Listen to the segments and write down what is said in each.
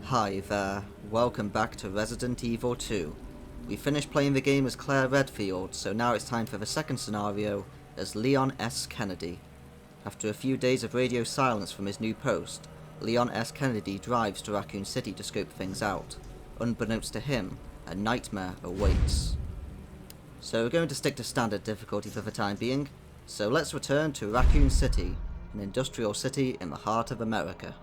Hi there, welcome back to Resident Evil 2. We finished playing the game as Claire Redfield, so now it's time for the second scenario as Leon S. Kennedy. After a few days of radio silence from his new post, Leon S. Kennedy drives to Raccoon City to scope things out. Unbeknownst to him, a nightmare awaits. So we're going to stick to standard difficulty for the time being, so let's return to Raccoon City, an industrial city in the heart of America.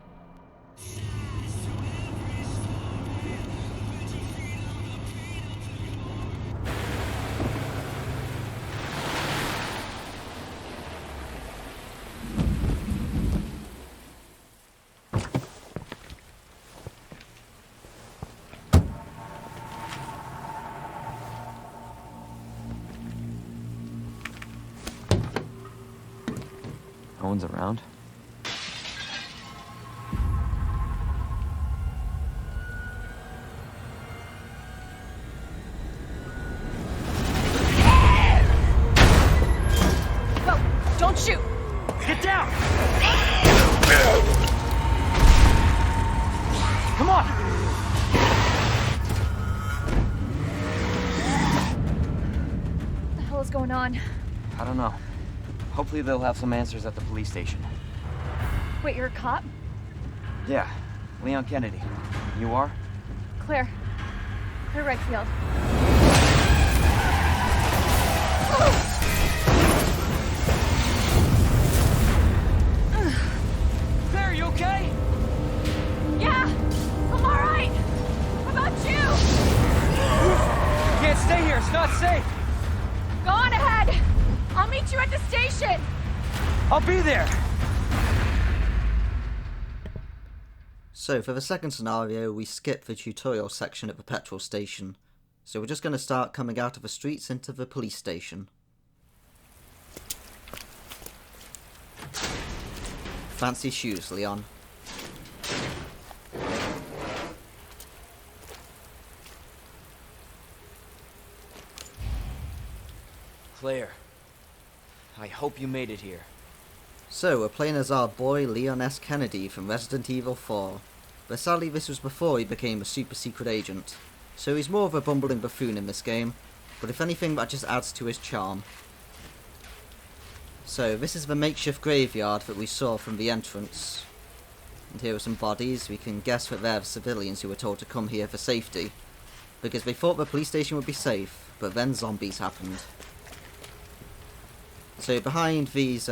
No one's around. Whoa! Don't shoot! Get down! Come on! What the hell is going on? I don't know. Hopefully they'll have some answers at the police station. Wait, you're a cop? Yeah, Leon Kennedy. You are? Claire. Claire Redfield. Claire, are you okay? Yeah! I'm alright! How about you? You can't stay here, it's not safe! Go on ahead! I'll meet you at the station! I'll be there! So for the second scenario, we skip the tutorial section at the petrol station. So we're just going to start coming out of the streets into the police station. Fancy shoes, Leon. Claire, I hope you made it here. So we're playing as our boy Leon S. Kennedy from Resident Evil 4. But sadly this was before he became a super secret agent. So he's more of a bumbling buffoon in this game, but if anything that just adds to his charm. So this is the makeshift graveyard that we saw from the entrance. And here are some bodies. We can guess that they're the civilians who were told to come here for safety. Because they thought the police station would be safe, but then zombies happened. So behind these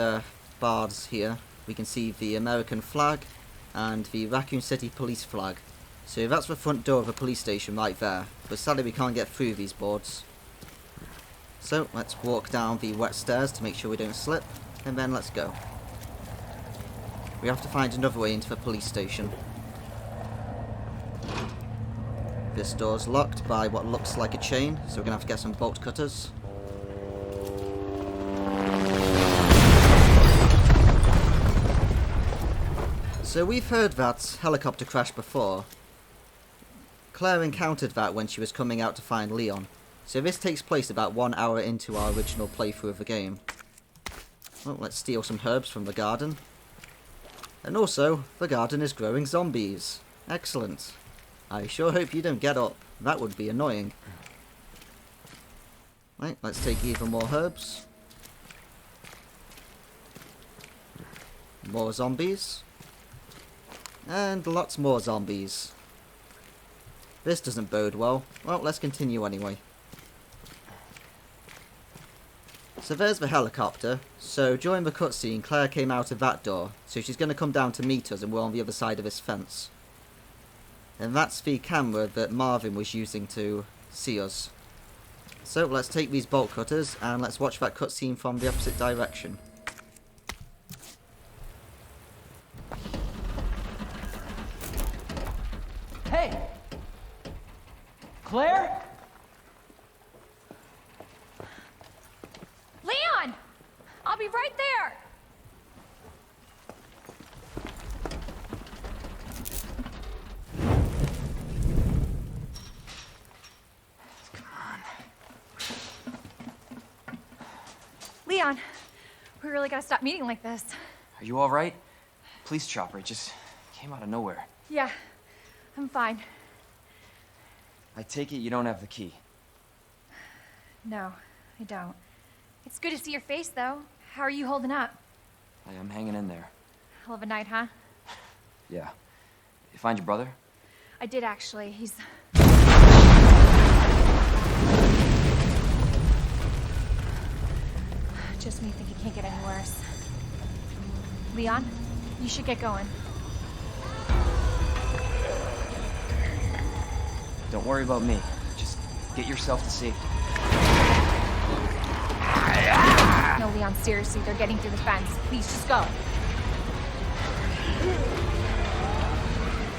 bars here, we can see the American flag and the Raccoon City police flag. So that's the front door of the police station right there, but sadly we can't get through these boards. So let's walk down the wet stairs to make sure we don't slip, and then let's go. We have to find another way into the police station. This door's locked by what looks like a chain, so we're gonna have to get some bolt cutters. So we've heard that helicopter crash before. Claire encountered that when she was coming out to find Leon. So this takes place about 1 hour into our original playthrough of the game. Well, let's steal some herbs from the garden. And also, the garden is growing zombies. Excellent. I sure hope you don't get up. That would be annoying. Right, let's take even more herbs. More zombies. And lots more zombies. This doesn't bode well. Well, let's continue anyway. So there's the helicopter. So during the cutscene, Claire came out of that door. So she's going to come down to meet us and we're on the other side of this fence. And that's the camera that Marvin was using to see us. So let's take these bolt cutters and let's watch that cutscene from the opposite direction. Hey! Claire? Leon! I'll be right there! Come on. Leon, we really gotta stop meeting like this. Are you alright? Police chopper, it just came out of nowhere. Yeah, I'm fine. I take it you don't have the key. No, I don't. It's good to see your face, though. How are you holding up? I am hanging in there. Hell of a night, huh? Yeah. You find your brother? I did, actually. He's... Just me think it can't get any worse. Leon, you should get going. Don't worry about me. Just get yourself to safety. No, Leon, seriously, they're getting through the fence. Please, just go.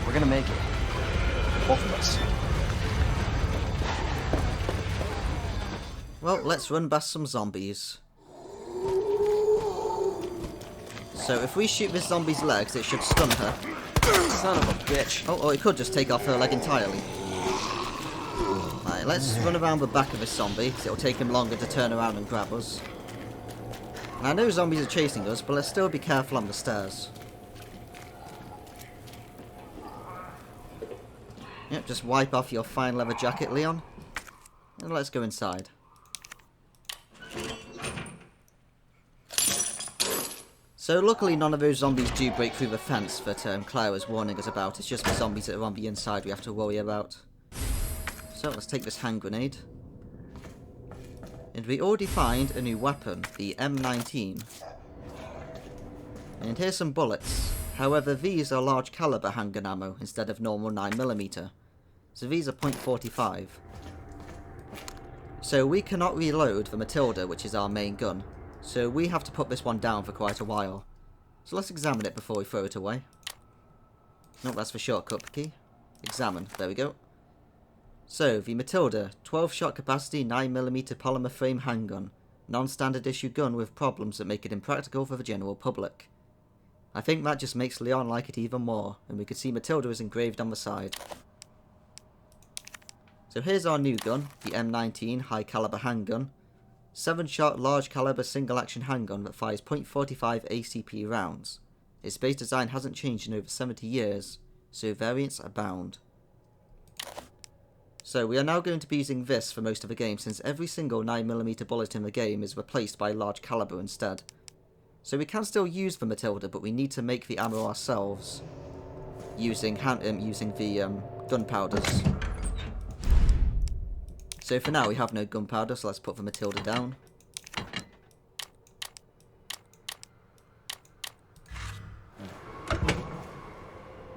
We're gonna make it. Both of us. Well, let's run past some zombies. So if we shoot this zombie's legs, it should stun her. Son of a bitch. Oh, or it could just take off her leg entirely. Right, let's run around the back of this zombie, because it'll take him longer to turn around and grab us. And I know zombies are chasing us, but let's still be careful on the stairs. Yep, just wipe off your fine leather jacket, Leon. And let's go inside. So luckily none of those zombies do break through the fence that Claire was warning us about. It's just the zombies that are on the inside we have to worry about. So let's take this hand grenade. And we already find a new weapon, the M19. And here's some bullets. However, these are large caliber handgun ammo instead of normal 9mm. So these are .45. So we cannot reload the Matilda, which is our main gun. So we have to put this one down for quite a while. So let's examine it before we throw it away. No, that's the shortcut key. Examine. There we go. So, the Matilda, 12-shot capacity 9mm polymer frame handgun. Non-standard issue gun with problems that make it impractical for the general public. I think that just makes Leon like it even more, and we can see Matilda is engraved on the side. So here's our new gun, the M19 high caliber handgun. 7-shot large caliber single action handgun that fires .45 ACP rounds. Its base design hasn't changed in over 70 years, so variants abound. So we are now going to be using this for most of the game, since every single 9mm bullet in the game is replaced by large caliber instead. So we can still use the Matilda, but we need to make the ammo ourselves, using the gunpowders. So for now we have no gunpowder, so let's put the Matilda down.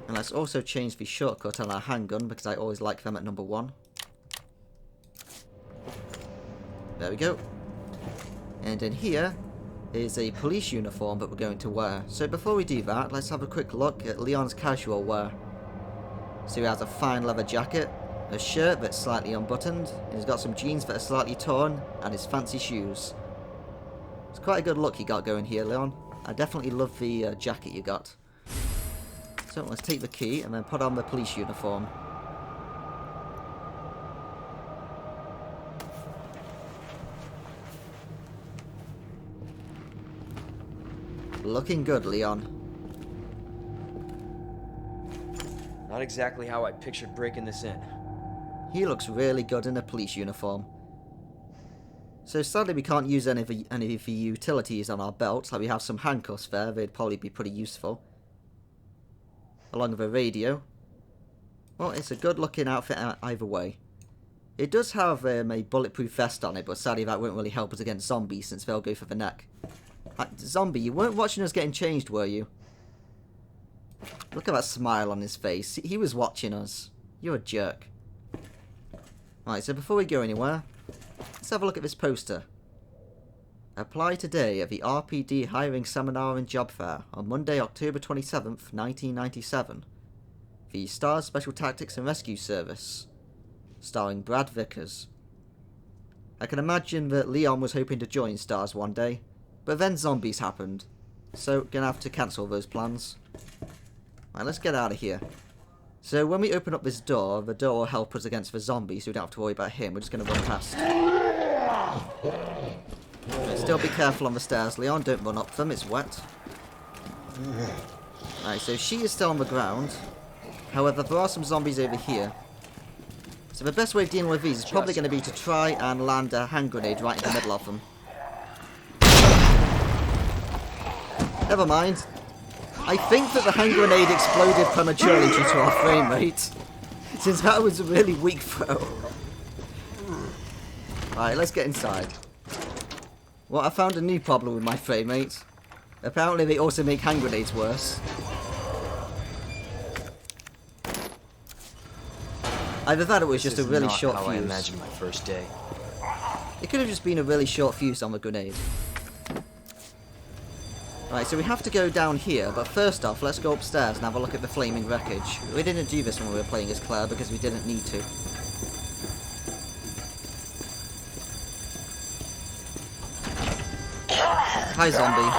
And let's also change the shortcut on our handgun, because I always like them at number 1. There we go. And in here is a police uniform that we're going to wear. So before we do that, let's have a quick look at Leon's casual wear. So he has a fine leather jacket, a shirt that's slightly unbuttoned, and he's got some jeans that are slightly torn, and his fancy shoes. It's quite a good look you got going here, Leon. I definitely love the jacket you got. So let's take the key and then put on the police uniform. Looking good, Leon. Not exactly how I pictured breaking this in. He looks really good in a police uniform. So sadly we can't use any of the utilities on our belts. Like we have some handcuffs there, they'd probably be pretty useful. Along with a radio. Well, it's a good looking outfit either way. It does have a bulletproof vest on it, but sadly that won't really help us against zombies since they'll go for the neck. Zombie, you weren't watching us getting changed, were you? Look at that smile on his face. He was watching us. You're a jerk. Right, so before we go anywhere, let's have a look at this poster. Apply today at the RPD Hiring Seminar and Job Fair on Monday, October 27th, 1997. The STARS Special Tactics and Rescue Service, starring Brad Vickers. I can imagine that Leon was hoping to join STARS one day, but then zombies happened, so gonna have to cancel those plans. Right, let's get out of here. So when we open up this door, the door will help us against the zombies, so we don't have to worry about him. We're just gonna run past. Right, still be careful on the stairs, Leon. Don't run up them, it's wet. Right, so she is still on the ground. However, there are some zombies over here. So the best way of dealing with these is probably going to be to try and land a hand grenade right in the middle of them. Never mind. I think that the hand grenade exploded prematurely due to our frame rate. Since that was a really weak throw. Alright, let's get inside. Well, I found a new problem with my frame rate. Apparently they also make hand grenades worse. Either that or it was just a really short fuse. I imagined my first day. It could have just been a really short fuse on the grenade. Right, so we have to go down here, but first off, let's go upstairs and have a look at the flaming wreckage. We didn't do this when we were playing as Claire because we didn't need to. Hi, zombie.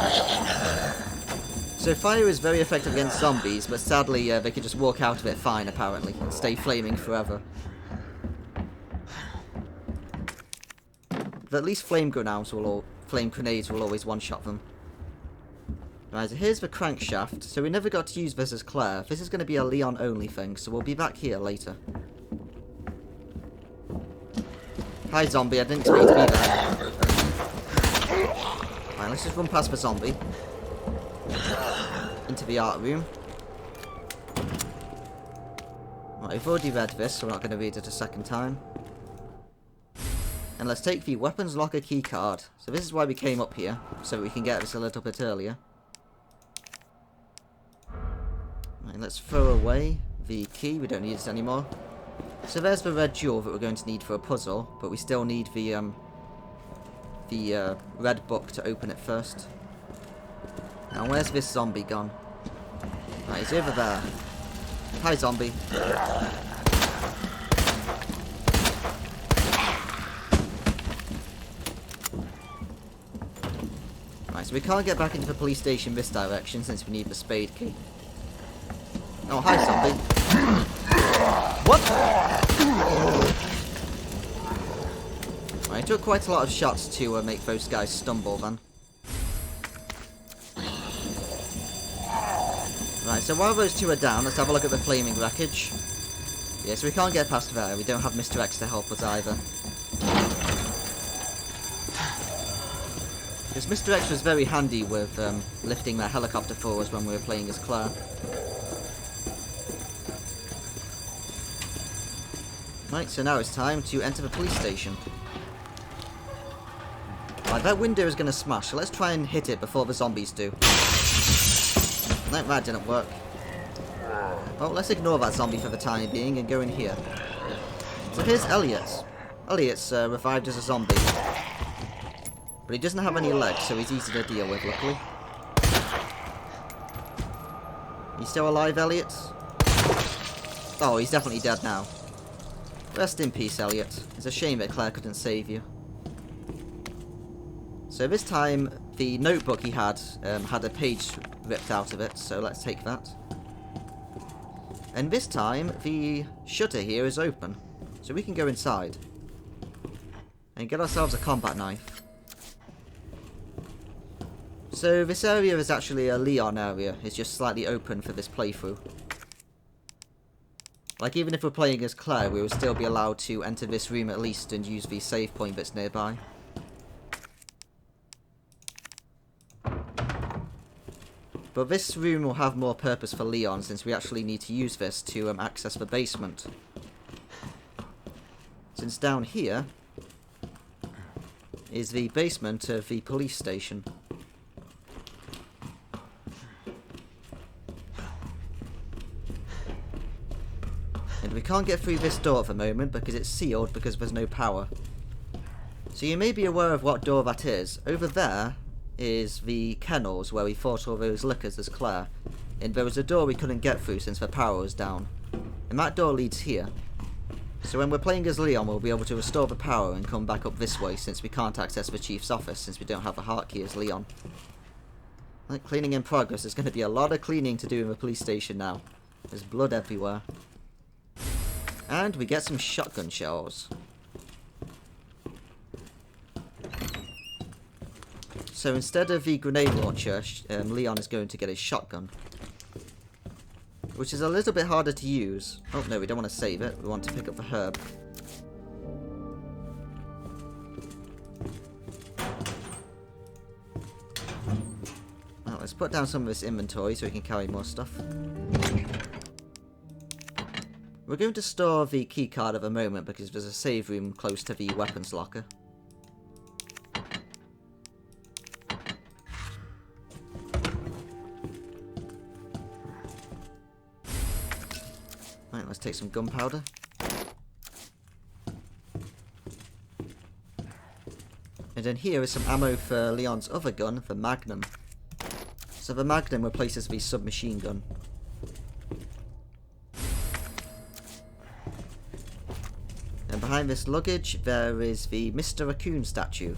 So fire is very effective against zombies, but sadly they can just walk out of it fine, apparently, and stay flaming forever. But at least flame grenades will always one-shot them. Right, so here's the crankshaft. So we never got to use this as Claire. This is going to be a Leon-only thing, so we'll be back here later. Hi, zombie. I didn't expect you to be there. Right, let's just run past the zombie. Into the art room. Right, we've already read this, so we're not going to read it a second time. And let's take the weapons locker key card. So this is why we came up here, so that we can get this a little bit earlier. Right, let's throw away the key, we don't need it anymore. So there's the red jewel that we're going to need for a puzzle, but we still need the red book to open it first. Now where's this zombie gone? Right, he's over there. Hi, zombie. Right, so we can't get back into the police station this direction since we need the spade key. Oh, hi, zombie. What? Right, it took quite a lot of shots to make those guys stumble then. Right, so while those two are down, let's have a look at the flaming wreckage. Yeah, so we can't get past there. We don't have Mr. X to help us either. Because Mr. X was very handy with lifting that helicopter for us when we were playing as Claire. Right, so now it's time to enter the police station. Right, that window is going to smash, so let's try and hit it before the zombies do. No, that didn't work. Well, let's ignore that zombie for the time being and go in here. So here's Elliot. Elliot's revived as a zombie. But he doesn't have any legs, so he's easy to deal with, luckily. You still alive, Elliot? Oh, he's definitely dead now. Rest in peace, Elliot. It's a shame that Claire couldn't save you. So this time, the notebook he had a page ripped out of it, so let's take that. And this time, the shutter here is open, so we can go inside. And get ourselves a combat knife. So this area is actually a Leon area, it's just slightly open for this playthrough. Like, even if we're playing as Claire, we will still be allowed to enter this room at least and use the save point that's nearby. But this room will have more purpose for Leon, since we actually need to use this to access the basement. Since down here is the basement of the police station. And we can't get through this door at the moment because it's sealed because there's no power. So you may be aware of what door that is. Over there is the kennels where we fought all those lickers as Claire. And there was a door we couldn't get through since the power was down. And that door leads here. So when we're playing as Leon, we'll be able to restore the power and come back up this way since we can't access the chief's office since we don't have a heart key as Leon. Right, cleaning in progress. There's going to be a lot of cleaning to do in the police station now. There's blood everywhere. And we get some shotgun shells. So instead of the grenade launcher, Leon is going to get his shotgun. which is a little bit harder to use. Oh no, we don't want to save it. We want to pick up the herb. Well, let's put down some of this inventory so we can carry more stuff. We're going to store the keycard at the moment because there's a save room close to the weapons locker. Right, let's take some gunpowder. And then here is some ammo for Leon's other gun, the Magnum. So the Magnum replaces the submachine gun. And behind this luggage there is the Mr. Raccoon statue.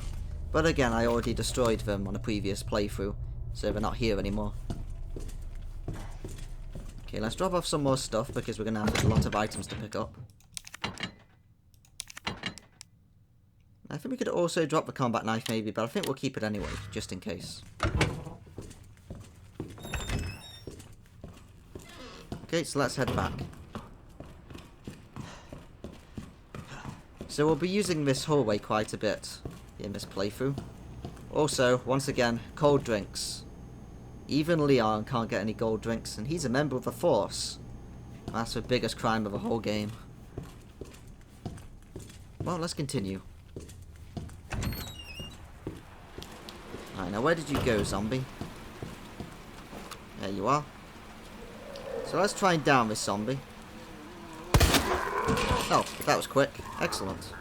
But again, I already destroyed them on a previous playthrough, so they're not here anymore. Okay, let's drop off some more stuff because we're going to have a lot of items to pick up. I think we could also drop the combat knife maybe, but I think we'll keep it anyway, just in case. Okay, so let's head back. So we'll be using this hallway quite a bit in this playthrough. Also, once again, cold drinks. Even Leon can't get any cold drinks, and he's a member of the Force. That's the biggest crime of the whole game. Well, let's continue. Alright, now where did you go, zombie? There you are. So let's try and down this zombie. Oh, that was quick. Excellent.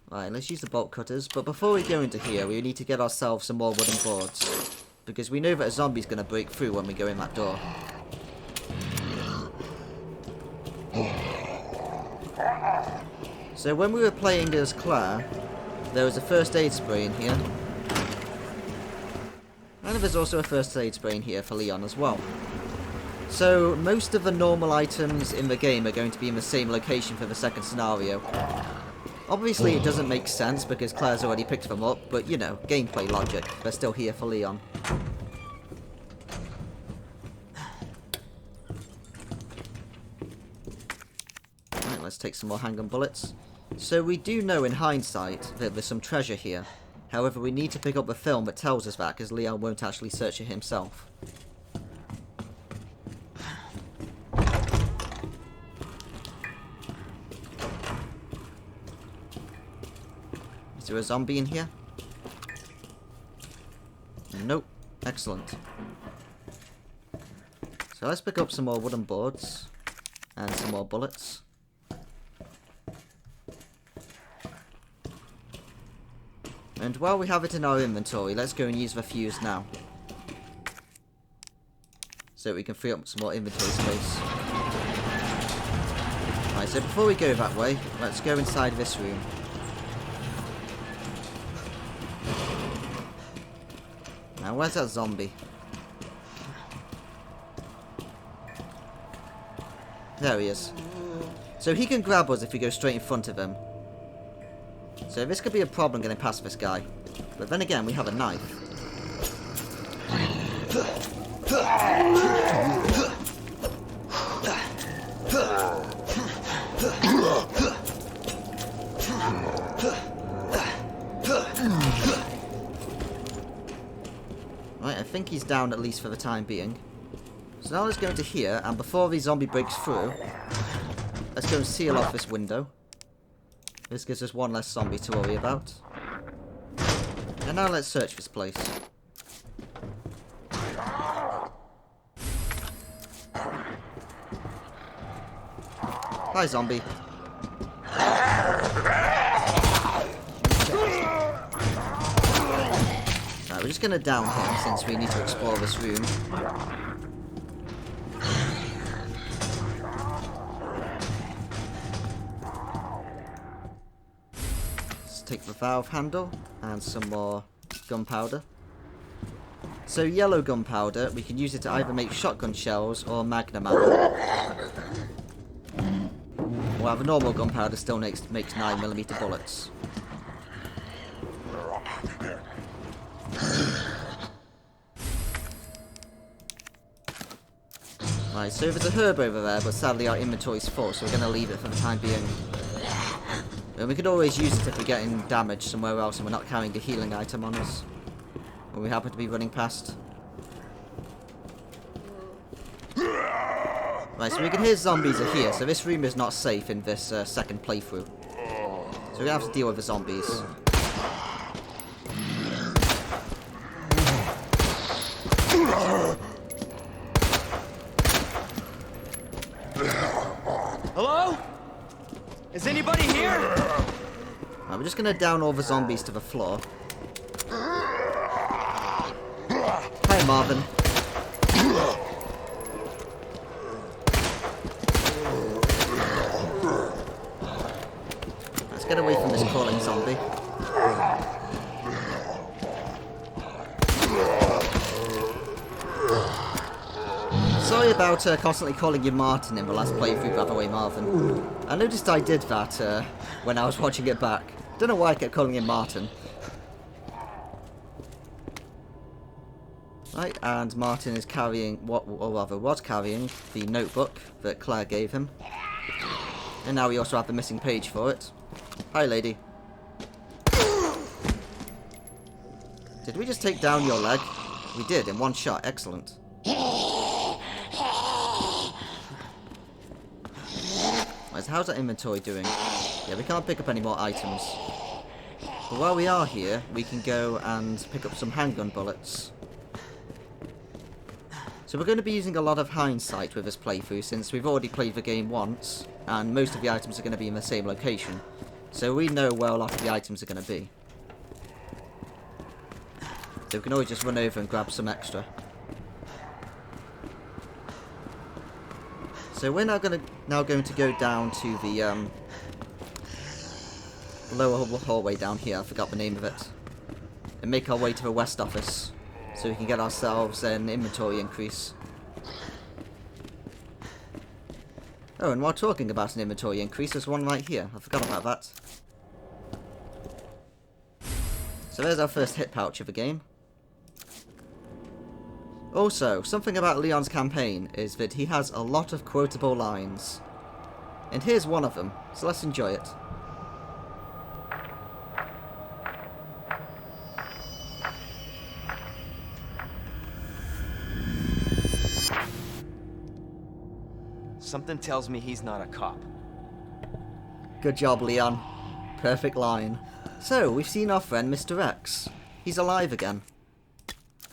Right, let's use the bolt cutters, but before we go into here, we need to get ourselves some more wooden boards. Because we know that a zombie's going to break through when we go in that door. So when we were playing as Claire, there was a first aid spray in here. And there's also a first aid spray in here for Leon as well. So most of the normal items in the game are going to be in the same location for the second scenario. Obviously it doesn't make sense because Claire's already picked them up, but you know, gameplay logic. They're still here for Leon. Right, let's take some more handgun bullets. So we do know in hindsight that there's some treasure here. However, we need to pick up the film that tells us that because Leon won't actually search it himself. Is there a zombie in here? Nope. Excellent. So let's pick up some more wooden boards and some more bullets. And while we have it in our inventory, let's go and use the fuse now. So we can free up some more inventory space. Right, so before we go that way, let's go inside this room. Now, where's that zombie? There he is. So he can grab us if we go straight in front of him. So this could be a problem getting past this guy. But then again, we have a knife. Right, I think he's down at least for the time being. So now let's go into here, and before the zombie breaks through, let's go and seal off this window. This gives us one less zombie to worry about. And now let's search this place. Hi, zombie. Right, we're just going to down him since we need to explore this room. Take the valve handle and some more gunpowder. So yellow gunpowder, we can use it to either make shotgun shells or magnum ammo. While the normal gunpowder still makes 9mm bullets. Right, so there's a herb over there, but sadly our inventory's full, so we're going to leave it for the time being. And we could always use it if we're getting damaged somewhere else and we're not carrying a healing item on us. When we happen to be running past. Right, so we can hear zombies are here, so this room is not safe in this second playthrough. So we're going to have to deal with the zombies. Hello? Is anybody here? Right, we're just going to down all the zombies to the floor. Hi, Marvin. Let's get away from this crawling zombie. Sorry about constantly calling you Martin in the last playthrough, by the way, Marvin. I noticed I did that when I was watching it back. Don't know why I kept calling him Martin. Right, and Martin is carrying, or rather was carrying, the notebook that Claire gave him. And now we also have the missing page for it. Hi, lady. Did we just take down your leg? We did, in one shot. Excellent. Right, so how's that inventory doing? Yeah, we can't pick up any more items. But while we are here, we can go and pick up some handgun bullets. So we're going to be using a lot of hindsight with this playthrough, since we've already played the game once, and most of the items are going to be in the same location. So we know where a lot of the items are going to be. So we can always just run over and grab some extra. So we're now going to go down to the lower hallway down here, I forgot the name of it, and make our way to the west office, so we can get ourselves an inventory increase. Oh, and while talking about an inventory increase, there's one right here. I forgot about that. So there's our first hit pouch of the game. Also, something about Leon's campaign is that he has a lot of quotable lines. And here's one of them, so let's enjoy it. Something tells me he's not a cop. Good job, Leon. Perfect line. So, we've seen our friend Mr. X. He's alive again.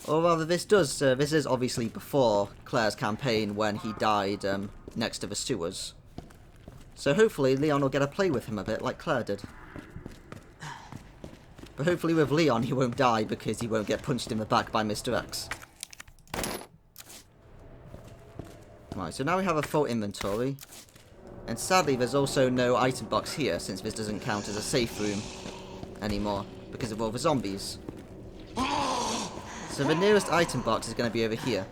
Or rather, this is obviously before Claire's campaign when he died next to the sewers. So hopefully Leon will get to play with him a bit like Claire did. But hopefully with Leon he won't die because he won't get punched in the back by Mr. X. Right, so now we have a full inventory. And sadly there's also no item box here, since this doesn't count as a safe room anymore because of all the zombies. So the nearest item box is going to be over here.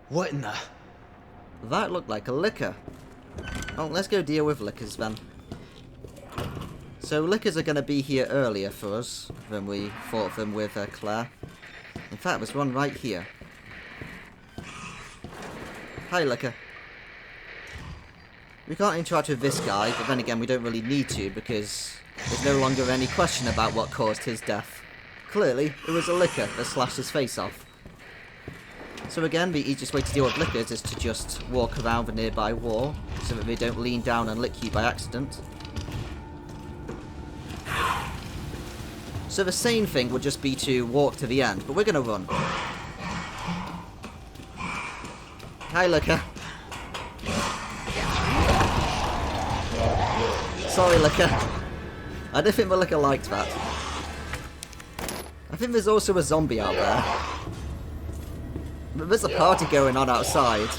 What in the... That looked like a liquor. Well, let's go deal with liquors then. So liquors are going to be here earlier for us than we fought them with Claire. In fact, there's one right here. Hi, liquor. We can't interact with this guy, but then again we don't really need to because there's no longer any question about what caused his death. Clearly, it was a liquor that slashed his face off. So again, the easiest way to deal with liquors is to just walk around the nearby wall so that they don't lean down and lick you by accident. So the sane thing would just be to walk to the end, but we're gonna run. Hi, liquor. Sorry, liquor. I don't think the liquor liked that. I think there's also a zombie out there. But there's a party going on outside.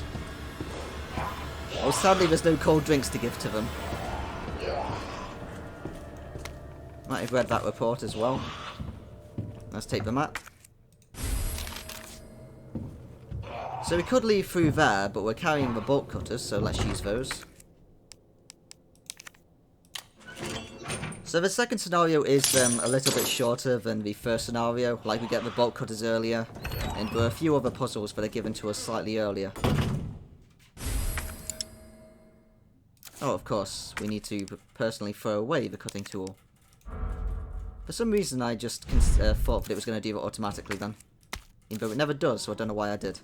Oh, sadly there's no cold drinks to give to them. Might have read that report as well. Let's take the map. So we could leave through there, but we're carrying the bolt cutters, so let's use those. So the second scenario is a little bit shorter than the first scenario, like we get the bolt cutters earlier, And there are a few other puzzles that are given to us slightly earlier. Oh, of course, we need to personally throw away the cutting tool. For some reason, I just thought that it was going to do it automatically then. Even though it never does, so I don't know why I did.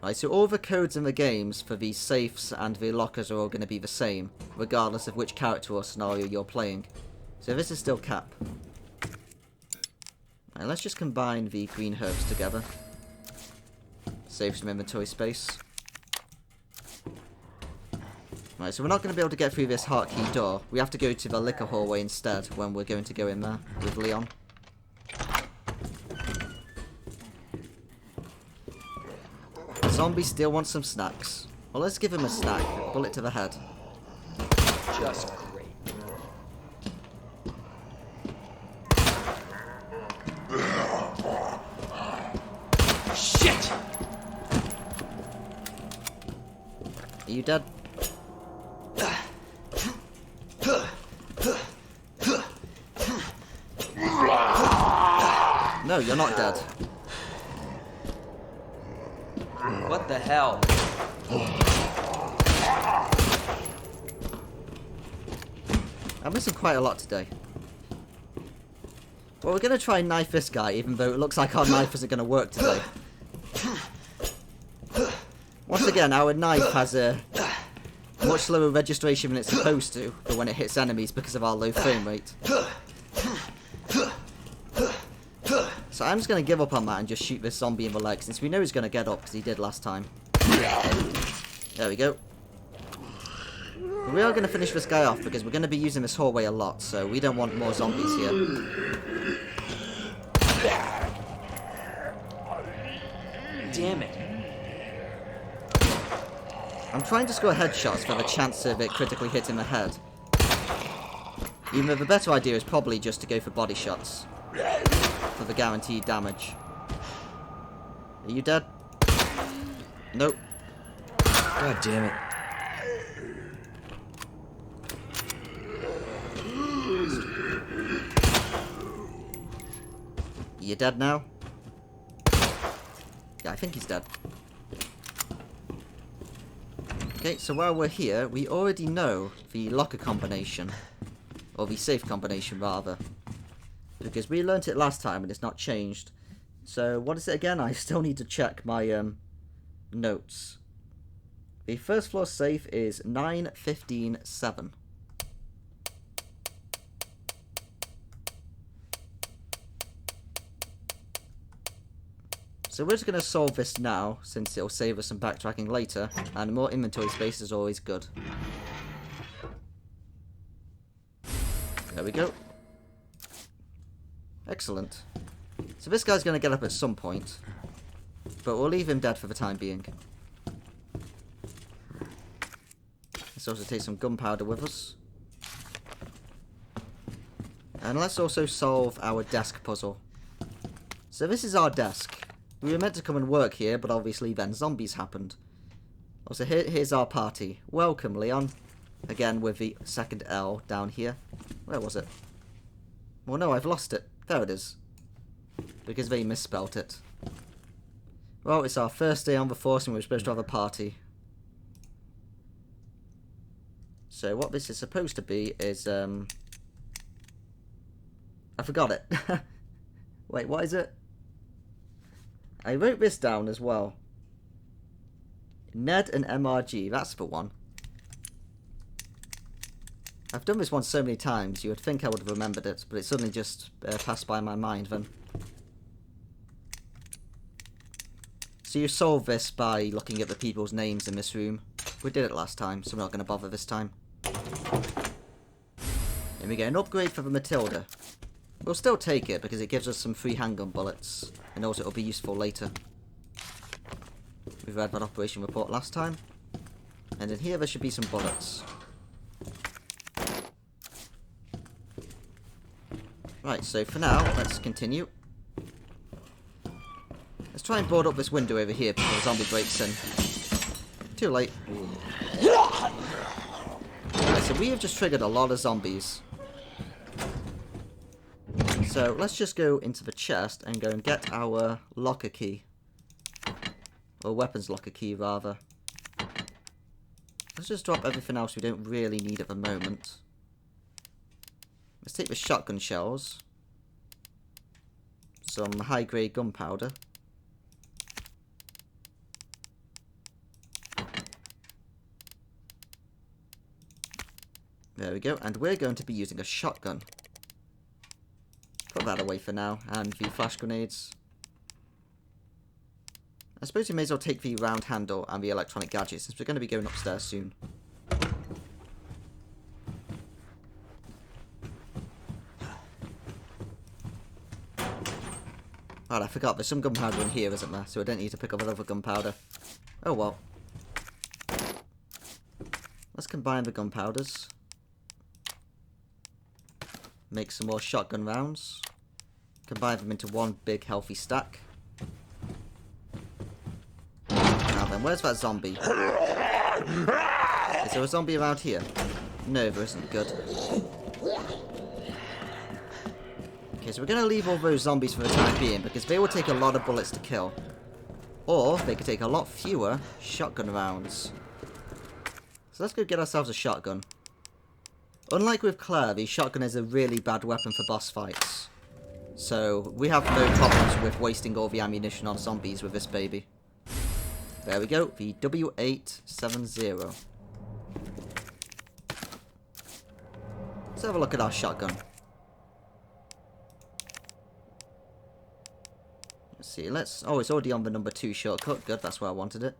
Right, so all the codes in the games for the safes and the lockers are all going to be the same, regardless of which character or scenario you're playing. So this is still Cap. Right, let's just combine the green herbs together. Save some inventory space. Right, so we're not going to be able to get through this heart key door. We have to go to the liquor hallway instead when we're going to go in there with Leon. Zombie still wants some snacks. Well, let's give him a snack. Bullet to the head. Just great. Shit! Are you dead? No, you're not dead. What the hell? I'm missing quite a lot today. Well, we're going to try and knife this guy, even though it looks like our knife isn't going to work today. Once again, our knife has a much slower registration than it's supposed to for when it hits enemies because of our low frame rate. So I'm just going to give up on that and just shoot this zombie in the leg, since we know he's going to get up, because he did last time. There we go. But we are going to finish this guy off, because we're going to be using this hallway a lot, so we don't want more zombies here. Damn it. I'm trying to score headshots for the chance of it critically hitting the head. Even though the better idea is probably just to go for body shots. For the guaranteed damage. Are you dead? Nope. God damn it. You dead now? Yeah, I think he's dead. Okay, so while we're here, we already know the locker combination. Or the safe combination, rather. Because we learnt it last time and it's not changed. So, what is it again? I still need to check my notes. The first floor safe is 9157. So we're just going to solve this now, since it'll save us some backtracking later, and more inventory space is always good. There we go. Excellent. So this guy's going to get up at some point, but we'll leave him dead for the time being. Let's also take some gunpowder with us. And let's also solve our desk puzzle. So this is our desk. We were meant to come and work here, but obviously then zombies happened. Also, here's our party. Welcome, Leon. Again, with the second L down here. Where was it? Well, no, I've lost it. There it is. Because they misspelt it. Well, it's our first day on the force and we're supposed to have a party. So what this is supposed to be is, I forgot it. Wait, what is it? I wrote this down as well. Ned and MRG, that's the one. I've done this one so many times, you would think I would have remembered it, but it suddenly just passed by my mind then. So you solve this by looking at the people's names in this room. We did it last time, so we're not going to bother this time. And we get an upgrade for the Matilda. We'll still take it because it gives us some free handgun bullets, and also it'll be useful later. We've read that operation report last time. And in here there should be some bullets. Right, so for now, let's continue. Let's try and board up this window over here before the zombie breaks in. Too late. Right, so we have just triggered a lot of zombies. So let's just go into the chest and go and get our locker key. Or weapons locker key, rather. Let's just drop everything else we don't really need at the moment. Let's take the shotgun shells. Some high-grade gunpowder. There we go, and we're going to be using a shotgun. Put that away for now, and the flash grenades. I suppose we may as well take the round handle and the electronic gadget, since we're going to be going upstairs soon. Right, I forgot, there's some gunpowder in here, isn't there? So I don't need to pick up another gunpowder. Oh well. Let's combine the gunpowders. Make some more shotgun rounds. Combine them into one big healthy stack. Now then, where's that zombie? Is there a zombie around here? No, there isn't. Good. Okay, so we're going to leave all those zombies for the time being, because they will take a lot of bullets to kill. Or, they could take a lot fewer shotgun rounds. So let's go get ourselves a shotgun. Unlike with Claire, the shotgun is a really bad weapon for boss fights. So, we have no problems with wasting all the ammunition on zombies with this baby. There we go, the W870. Let's have a look at our shotgun. Let's see, oh, it's already on the number 2 shortcut. Good, that's where I wanted it.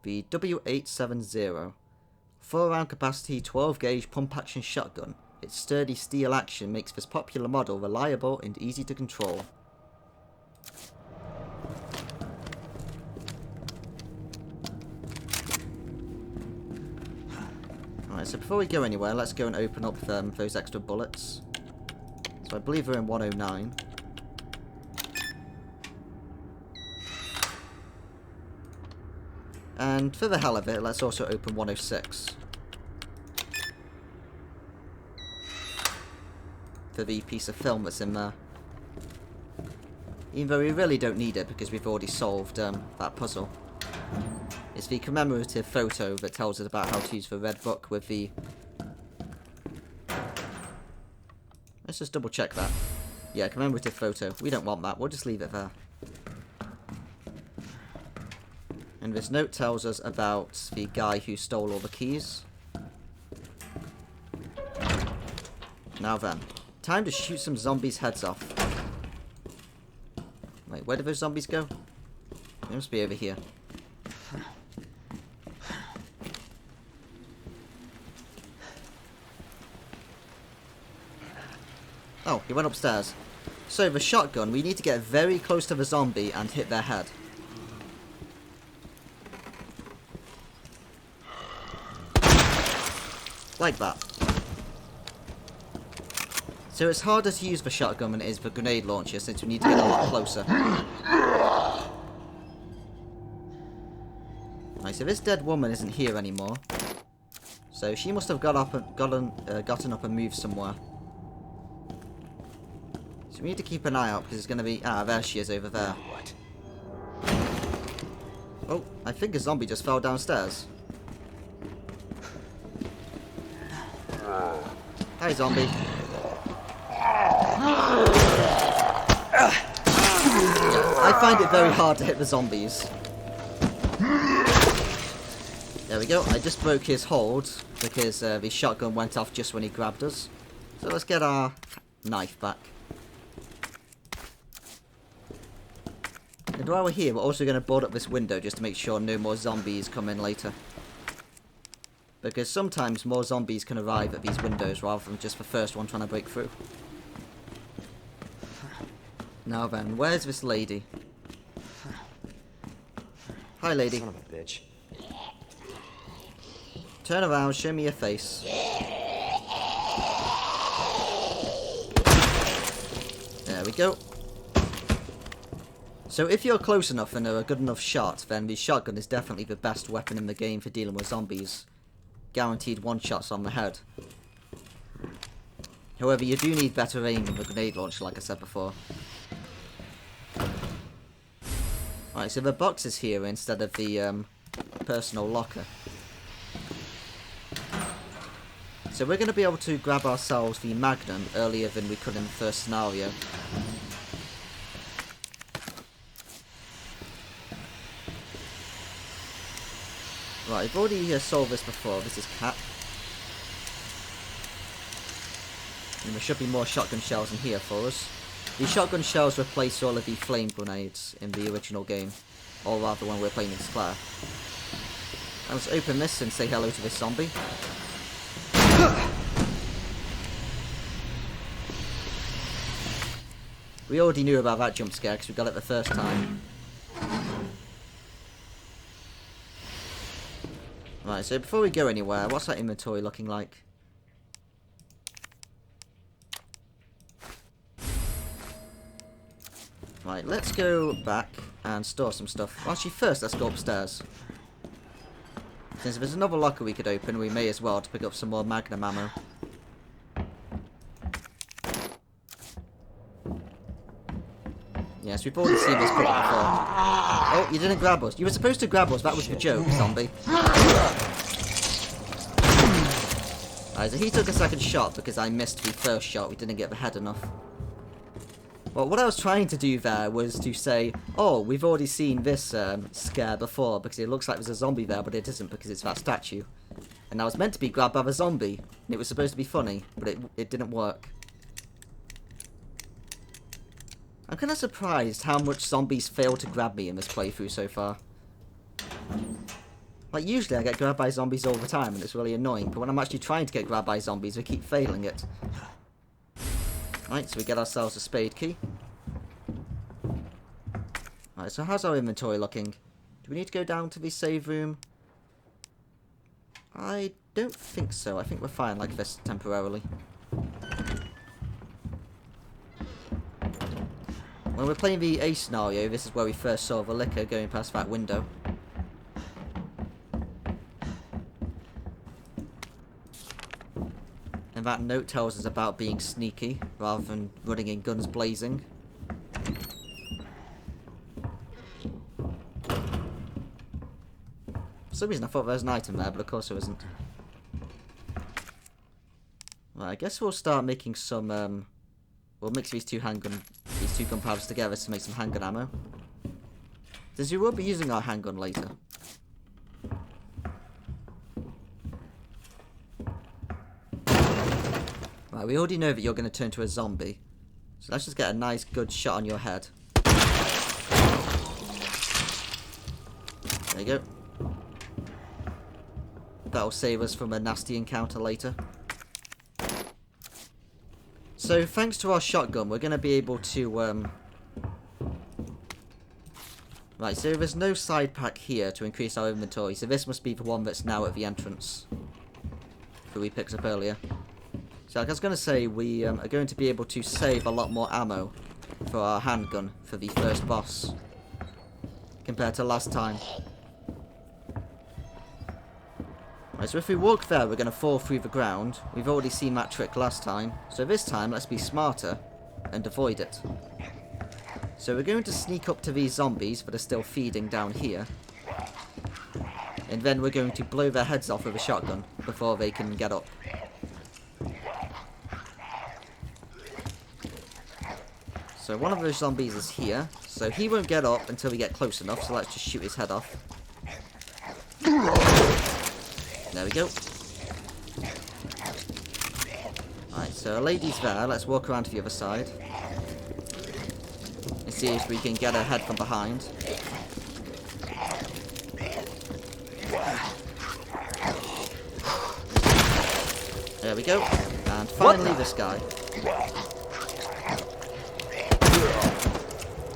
The W870. 4-round capacity, 12-gauge pump-action shotgun. Its sturdy steel action makes this popular model reliable and easy to control. Alright, so before we go anywhere, let's go and open up those extra bullets. So I believe we're in 109. And for the hell of it, let's also open 106. For the piece of film that's in there. Even though we really don't need it because we've already solved that puzzle. It's the commemorative photo that tells us about how to use the red book with the... Let's just double check that. Yeah, commemorative photo. We don't want that, we'll just leave it there. And this note tells us about the guy who stole all the keys. Now then, time to shoot some zombies' heads off. Wait, where did those zombies go? They must be over here. Oh, he went upstairs. So, the shotgun, we need to get very close to the zombie and hit their head. Like that. So it's harder to use the shotgun than it is the grenade launcher, since we need to get a lot closer. Right, so this dead woman isn't here anymore. So she must have gotten up and moved somewhere. So we need to keep an eye out, because it's going to be... Ah, there she is over there. Oh, I think a zombie just fell downstairs. Hi, zombie. I find it very hard to hit the zombies. There we go. I just broke his hold because the shotgun went off just when he grabbed us. So let's get our knife back. And while we're here, we're also going to board up this window just to make sure no more zombies come in later. Because sometimes more zombies can arrive at these windows rather than just the first one trying to break through. Now then, where's this lady? Hi, lady. Son of a bitch. Turn around, show me your face. There we go. So if you're close enough and are a good enough shot, then the shotgun is definitely the best weapon in the game for dealing with zombies. Guaranteed one shots on the head. However, you do need better aim than the grenade launcher, like I said before. Right, so the box is here instead of the personal locker. So we're going to be able to grab ourselves the Magnum earlier than we could in the first scenario. Right, I've already solved this before. This is Cap. And there should be more shotgun shells in here for us. These shotgun shells replace all of the flame grenades in the original game. Or rather when we're playing as Claire. Now let's open this and say hello to this zombie. We already knew about that jump scare because we got it the first time. Right, so before we go anywhere, what's that inventory looking like? Right, let's go back and store some stuff. Actually, first, let's go upstairs. Since there's another locker we could open, we may as well to pick up some more Magnum ammo. Yes, we've already seen this put before. Oh, you didn't grab us. You were supposed to grab us. That was the joke, zombie. Alright, so he took a second shot because I missed the first shot. We didn't get the head enough. Well, what I was trying to do there was to say, oh, we've already seen this scare before because it looks like there's a zombie there, but it isn't because it's that statue. And I was meant to be grabbed by the zombie, and it was supposed to be funny, but it didn't work. I'm kind of surprised how much zombies fail to grab me in this playthrough so far. Like, usually I get grabbed by zombies all the time, and it's really annoying, but when I'm actually trying to get grabbed by zombies, I keep failing it. Right, so we get ourselves a spade key. Right, so how's our inventory looking? Do we need to go down to the save room? I don't think so. I think we're fine like this temporarily. When we're playing the A scenario, this is where we first saw the licker going past that window. And that note tells us about being sneaky, rather than running in guns blazing. For some reason I thought there was an item there, but of course there isn't. Right, I guess we'll start making some, we'll mix these two gunpowders together to make some handgun ammo. Since we will be using our handgun later. Right, we already know that you're going to turn to a zombie. So let's just get a nice good shot on your head. There you go. That'll save us from a nasty encounter later. So thanks to our shotgun, we're going to be able to... Right, so there's no side pack here to increase our inventory, so this must be the one that's now at the entrance that we picked up earlier. So like I was going to say, we are going to be able to save a lot more ammo for our handgun for the first boss compared to last time. Right, so if we walk there, we're going to fall through the ground. We've already seen that trick last time, so this time let's be smarter and avoid it. So we're going to sneak up to these zombies that are still feeding down here. And then we're going to blow their heads off with a shotgun before they can get up. So one of those zombies is here, so he won't get up until we get close enough, so let's just shoot his head off. There we go. Right, so a lady's there, let's walk around to the other side. And see if we can get her head from behind. There we go. And finally this guy.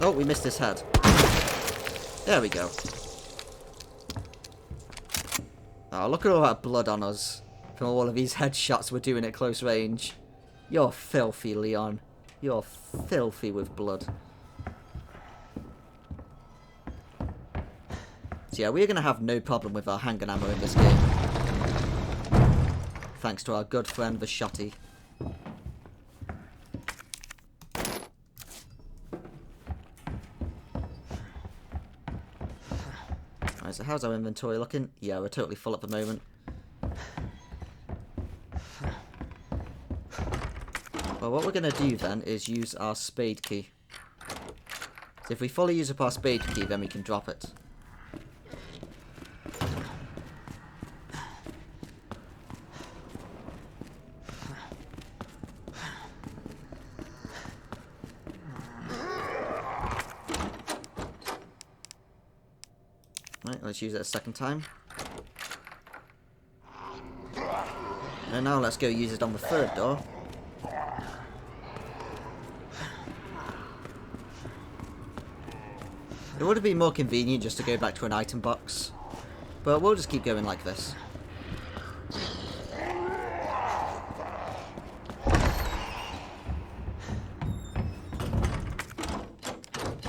Oh, we missed his head. There we go. Oh, look at all that blood on us from all of these headshots we're doing at close range. You're filthy, Leon. You're filthy with blood. So yeah, we're going to have no problem with our handgun ammo in this game. Thanks to our good friend, the Shotty. Alright, so how's our inventory looking? Yeah, we're totally full at the moment. Well, what we're going to do then is use our spade key. So if we fully use up our spade key, then we can drop it. Right, let's use it a second time. And now let's go use it on the third door. It would have been more convenient just to go back to an item box, but we'll just keep going like this.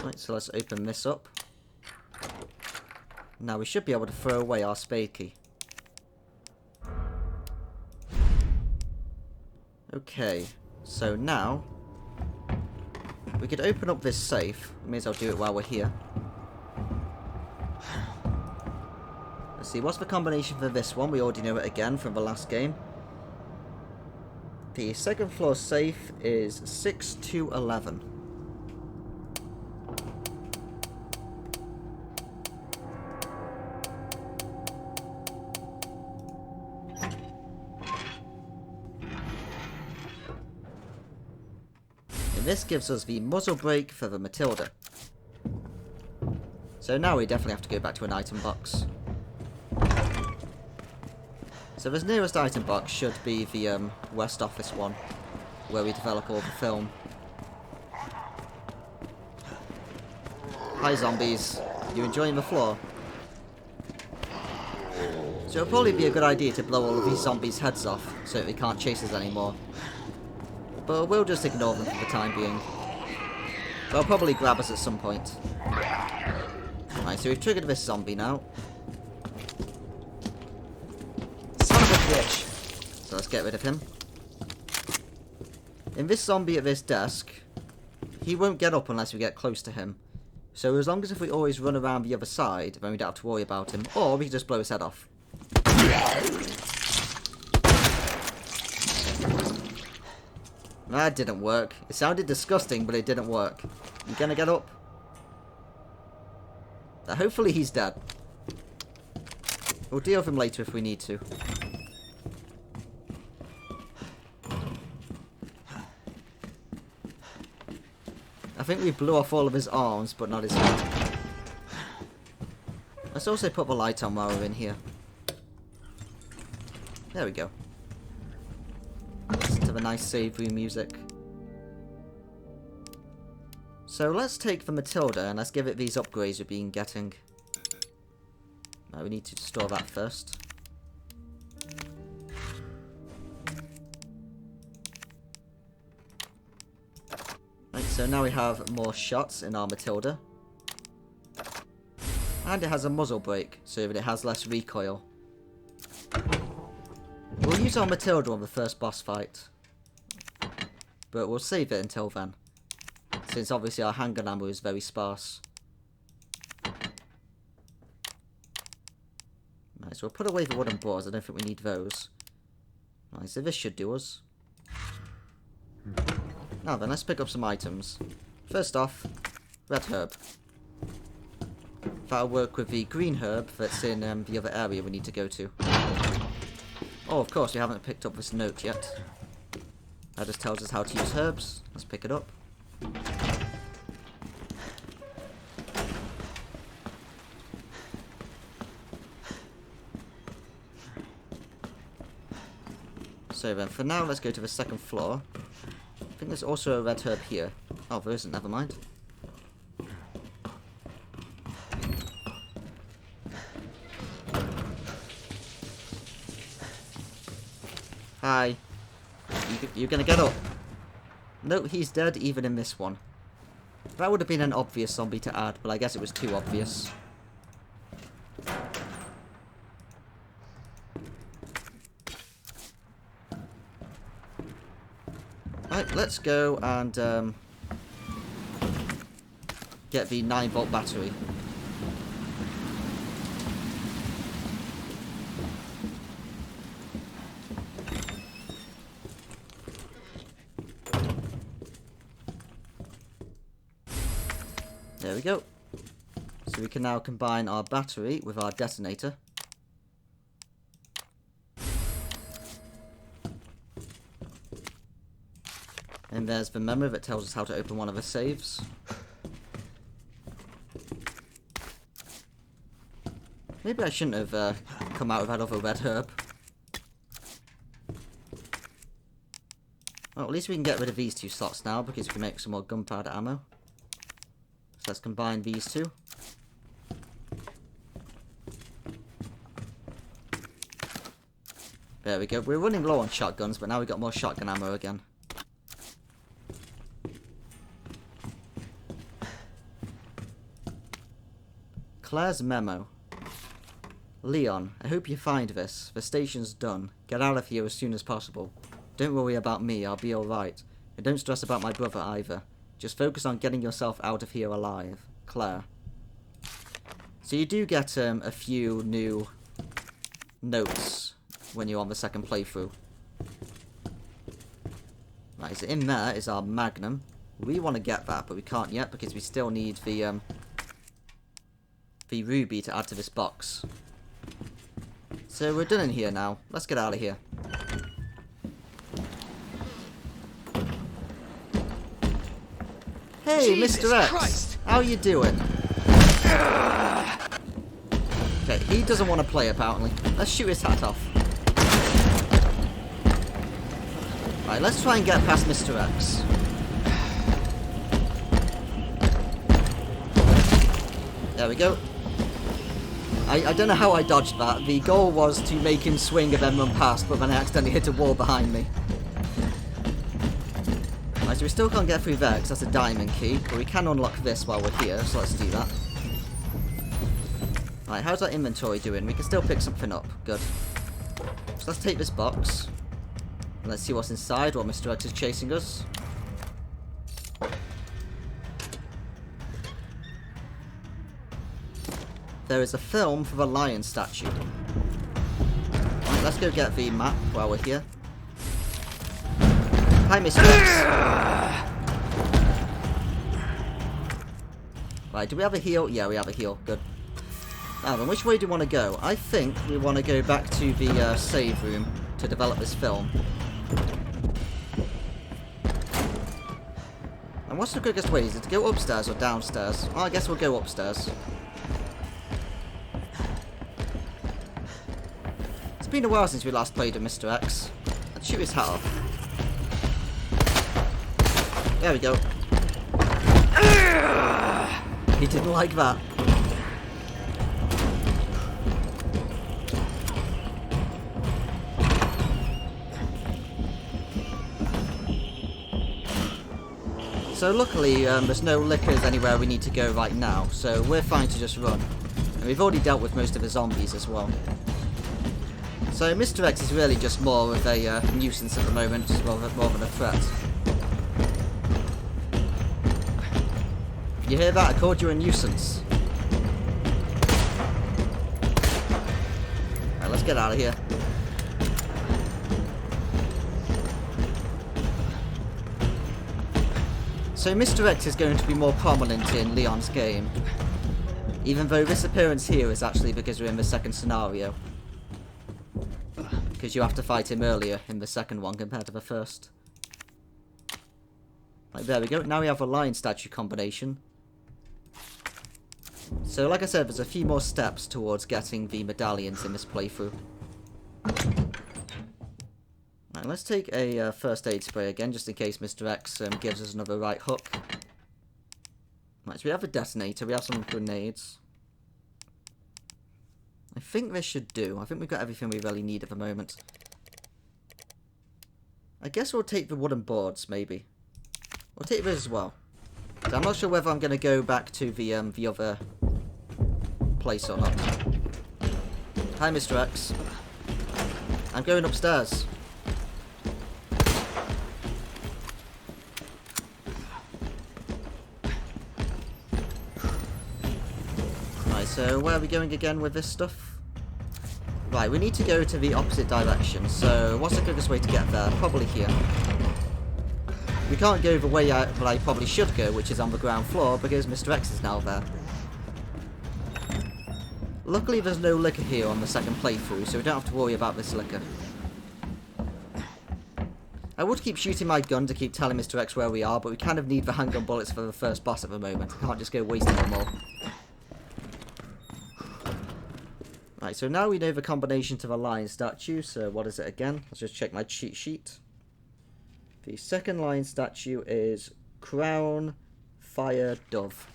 Right, so let's open this up. Now we should be able to throw away our spade key. Okay, so now we could open up this safe. We may as well do it while we're here. Let's see, what's the combination for this one? We already know it again from the last game. The second floor safe is 6 to 11. And this gives us the muzzle brake for the Matilda. So now we definitely have to go back to an item box. So this nearest item box should be the West Office one, where we develop all the film. Hi zombies, you enjoying the floor? So it'll probably be a good idea to blow all of these zombies' heads off, so that they can't chase us anymore. But we'll just ignore them for the time being. They'll probably grab us at some point. Right, so we've triggered this zombie now. Son of a bitch! So let's get rid of him. In this zombie at this desk, he won't get up unless we get close to him. So as long as if we always run around the other side, then we don't have to worry about him. Or we can just blow his head off. That didn't work. It sounded disgusting, but it didn't work. You gonna get up? Hopefully he's dead. We'll deal with him later if we need to. I think we blew off all of his arms, but not his head. Let's also put the light on while we're in here. There we go. Listen to the nice savory music. So let's take the Matilda and let's give it these upgrades we've been getting. Now we need to store that first. Right, so now we have more shots in our Matilda. And it has a muzzle brake, so that it has less recoil. We'll use our Matilda on the first boss fight. But we'll save it until then. Since obviously our handgun ammo is very sparse. Right, so we'll put away the wooden boards. I don't think we need those. Right, so this should do us. Now then, let's pick up some items. First off, red herb. That'll work with the green herb that's in the other area we need to go to. Oh, of course, we haven't picked up this note yet. That just tells us how to use herbs. Let's pick it up. So then, for now, let's go to the second floor. I think there's also a red herb here. Oh, there isn't, never mind. Hi. You're gonna get up. Nope, he's dead even in this one. That would have been an obvious zombie to add, but I guess it was too obvious. Right, let's go and get the 9-volt battery. There we go. So we can now combine our battery with our detonator. And there's the memo that tells us how to open one of the saves. Maybe I shouldn't have come out with that other red herb. Well, at least we can get rid of these 2 slots now because we can make some more gunpowder ammo. So let's combine these 2. There we go. We're running low on shotguns, but now we've got more shotgun ammo again. Claire's memo. Leon, I hope you find this. The station's done. Get out of here as soon as possible. Don't worry about me, I'll be alright. And don't stress about my brother either. Just focus on getting yourself out of here alive. Claire. So you do get a few new notes when you're on the second playthrough. Right, so in there is our Magnum. We want to get that, but we can't yet because we still need the ruby to add to this box. So we're done in here now. Let's get out of here. Hey, Jesus Mr. X! Christ. How you doing? Okay, he doesn't want to play apparently. Let's shoot his hat off. Right, let's try and get past Mr. X. There we go. I don't know how I dodged that. The goal was to make him swing and then run past, but then I accidentally hit a wall behind me. Right, so we still can't get through there because that's a diamond key, but we can unlock this while we're here, so let's do that. Right, how's our inventory doing? We can still pick something up. Good. So let's take this box. And let's see what's inside while Mr. X is chasing us. There is a film for the lion statue. Right, let's go get the map while we're here. Hi, Mr. X. Right, do we have a heal? Yeah, we have a heal. Good. Now then, which way do we want to go? I think we want to go back to the save room to develop this film. And what's the quickest way? Is it to go upstairs or downstairs? Well, I guess we'll go upstairs. It's been a while since we last played with Mr. X. Let's shoot his hat off. There we go. He didn't like that. So luckily, there's no lickers anywhere we need to go right now, so we're fine to just run. And we've already dealt with most of the zombies as well. So Mr. X is really just more of a nuisance at the moment, rather than a threat. You hear that? I called you a nuisance. Right, let's get out of here. So Mr. X is going to be more prominent in Leon's game. Even though this appearance here is actually because we're in the second scenario. Because you have to fight him earlier in the second one compared to the first. Like, there we go. Now we have a lion statue combination. So like I said, there's a few more steps towards getting the medallions in this playthrough. Right, let's take a first aid spray again, just in case Mr. X gives us another right hook. Right, so we have a detonator, we have some grenades. I think this should do. I think we've got everything we really need at the moment. I guess we'll take the wooden boards, maybe. We'll take this as well. So I'm not sure whether I'm going to go back to the other place or not. Hi, Mr. X. I'm going upstairs. Right, so where are we going again with this stuff? Right, we need to go to the opposite direction. So what's the quickest way to get there? Probably here. We can't go the way I probably should go, which is on the ground floor, because Mr. X is now there. Luckily there's no liquor here on the second playthrough, so we don't have to worry about this liquor. I would keep shooting my gun to keep telling Mr. X where we are, but we kind of need the handgun bullets for the first boss at the moment. I can't just go wasting them all. Right, so now we know the combination to the lion statue, so what is it again? Let's just check my cheat sheet. The second lion statue is Crown, Fire, Dove.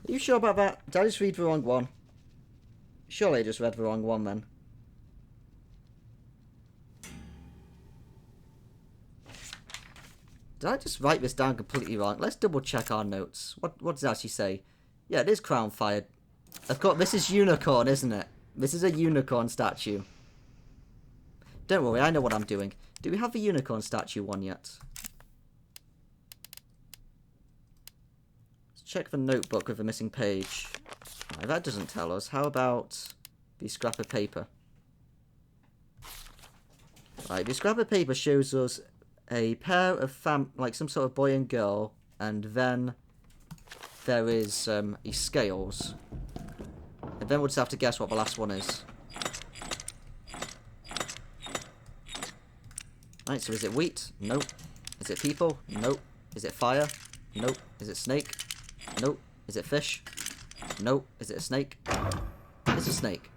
Are you sure about that? Did I just read the wrong one? Surely I just read the wrong one then. Did I just write this down completely wrong? Let's double check our notes. What does it actually say? Yeah, it is Crown Fire. Of course, this is unicorn, isn't it? This is a unicorn statue. Don't worry, I know what I'm doing. Do we have the unicorn statue one yet? Let's check the notebook with the missing page. Right, that doesn't tell us. How about the scrap of paper? Right, the scrap of paper shows us a pair of like some sort of boy and girl, and then there is these scales. And then we'll just have to guess what the last one is. Right, so is it wheat? Nope. Is it people? Nope. Is it fire? Nope. Is it snake? Nope. Is it fish? Nope. Is it a snake? It's a snake.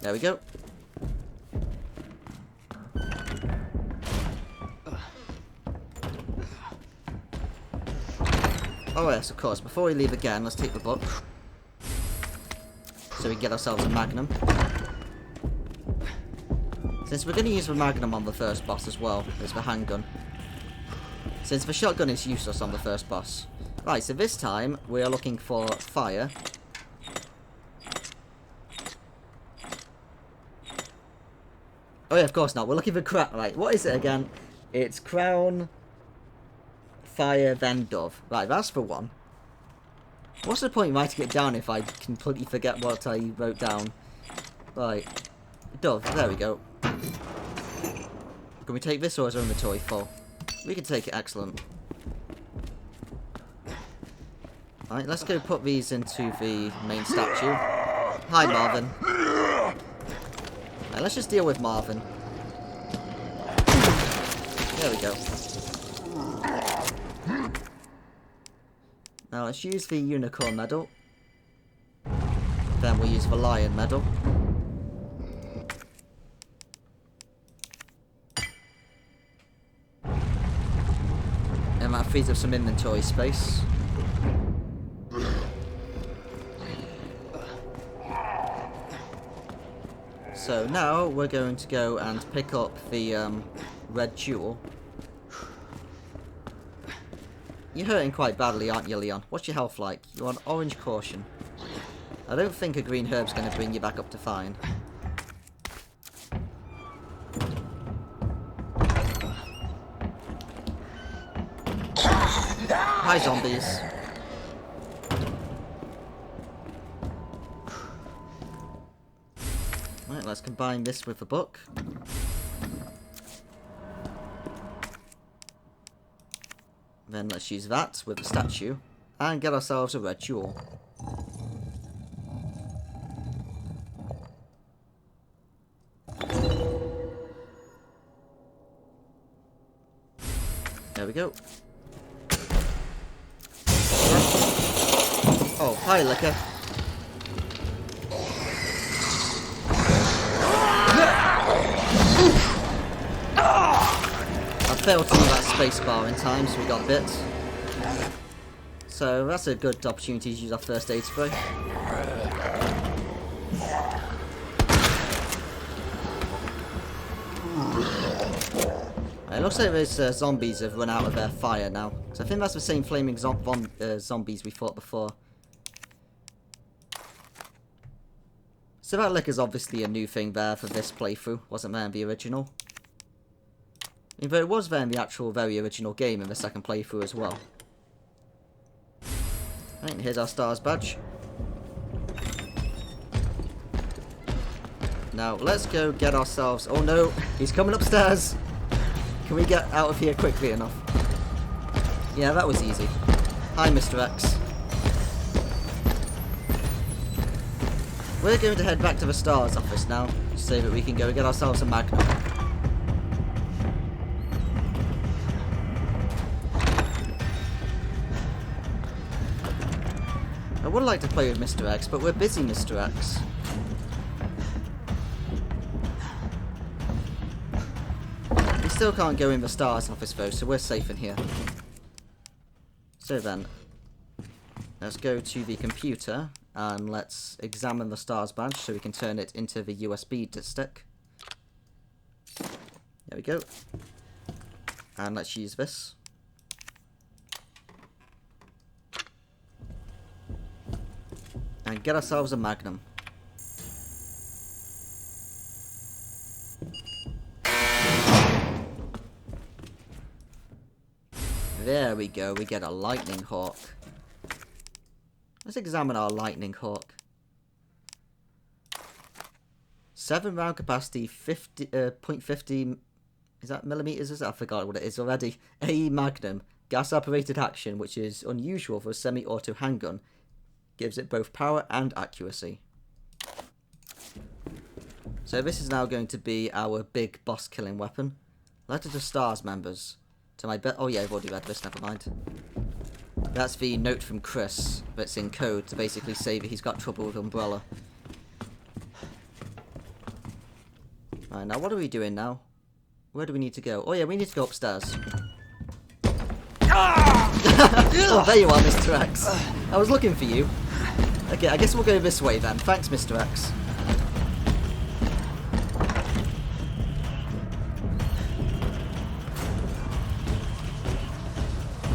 There we go. Oh yes, of course. Before we leave again, let's take the book. So we can get ourselves a magnum. Since we're going to use the magnum on the first boss as well, as the handgun. Since the shotgun is useless on the first boss. Right, so this time, we are looking for fire. Oh yeah, of course not. We're looking for right, what is it again? It's crown, fire, then dove. Right, that's the one. What's the point in writing it down if I completely forget what I wrote down? Right. Dove, there we go. Can we take this or is our inventory full? We can take it, excellent. Right, let's go put these into the main statue. Hi, Marvin. Right, let's just deal with Marvin. There we go. Now let's use the unicorn medal. Then we'll use the lion medal. And that frees up some inventory space. So now we're going to go and pick up the red jewel. You're hurting quite badly, aren't you, Leon? What's your health like? You're on orange caution. I don't think a green herb's going to bring you back up to fine. Hi, zombies. Right, let's combine this with the book. Then let's use that with the statue and get ourselves a red jewel. There we go. Oh, hi, Liquor. I failed to do that spacebar in time, so we got bit. So that's a good opportunity to use our first aid spray. It looks like those zombies have run out of their fire now. So I think that's the same flaming zombies we fought before. So that liquor's obviously a new thing there for this playthrough. Wasn't there in the original? But it was there in the actual very original game in the second playthrough as well. Right, here's our stars badge. Now, let's go get ourselves... Oh no, he's coming upstairs. Can we get out of here quickly enough? Yeah, that was easy. Hi, Mr. X. We're going to head back to the stars office now, so that we can go get ourselves a Magnum. I would like to play with Mr. X, but we're busy, Mr. X. We still can't go in the stars office though, so we're safe in here. So then, let's go to the computer and let's examine the stars badge so we can turn it into the USB stick. There we go. And let's use this. And get ourselves a Magnum. There we go, we get a Lightning Hawk. Let's examine our Lightning Hawk. 7 round capacity, 0.50, is that millimeters? Is that? I forgot what it is already. AE Magnum, gas operated action, which is unusual for a semi-auto handgun. Gives it both power and accuracy. So this is now going to be our big boss killing weapon. Letter to Stars members. To my oh yeah, I've already read this, never mind. That's the note from Chris, but it's in code to basically say that he's got trouble with Umbrella. Right, now what are we doing now? Where do we need to go? Oh yeah, we need to go upstairs. Oh, there you are, Mr. X. I was looking for you. Okay, I guess we'll go this way then. Thanks, Mr. X.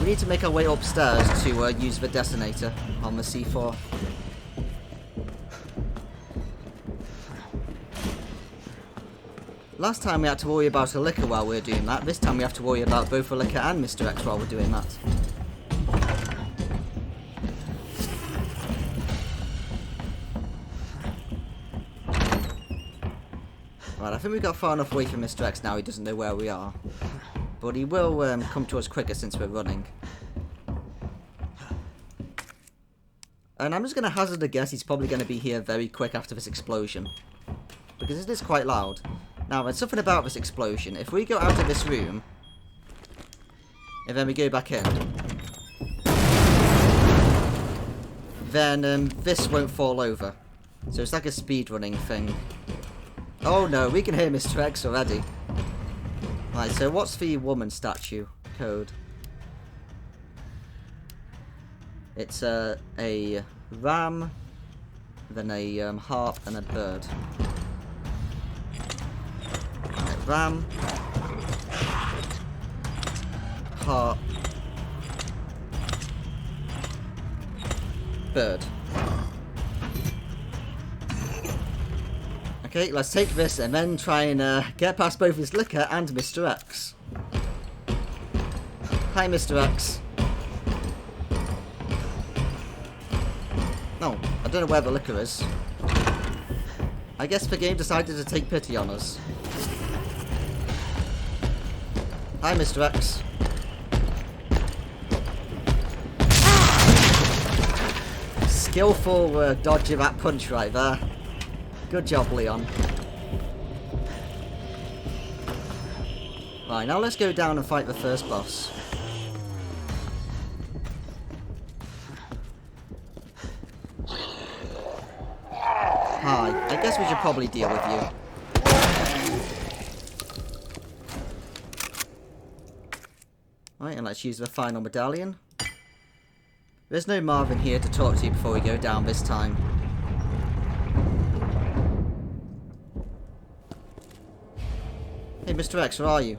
We need to make our way upstairs to use the detonator on the C4. Last time we had to worry about a liquor while we were doing that. This time we have to worry about both a liquor and Mr. X while we're doing that. Right, I think we got far enough away from Mr. X now he doesn't know where we are. But he will come to us quicker since we're running. And I'm just going to hazard a guess he's probably going to be here very quick after this explosion. Because it is quite loud. Now, there's something about this explosion. If we go out of this room, and then we go back in, then this won't fall over. So it's like a speedrunning thing. Oh no, we can hear Mr. X already. Right, so what's the woman statue code? It's a ram, then a harp, and a bird. Right, ram, harp, bird. Okay, let's take this and then try and get past both his liquor and Mr. X. Hi, Mr. X. No, I don't know where the liquor is. I guess the game decided to take pity on us. Hi, Mr. X. Skillful dodge of that punch right there. Good job, Leon. Right, now let's go down and fight the first boss. Hi, I guess we should probably deal with you. Right, and let's use the final medallion. There's no Marvin here to talk to you before we go down this time. Hey, Mr. X, where are you?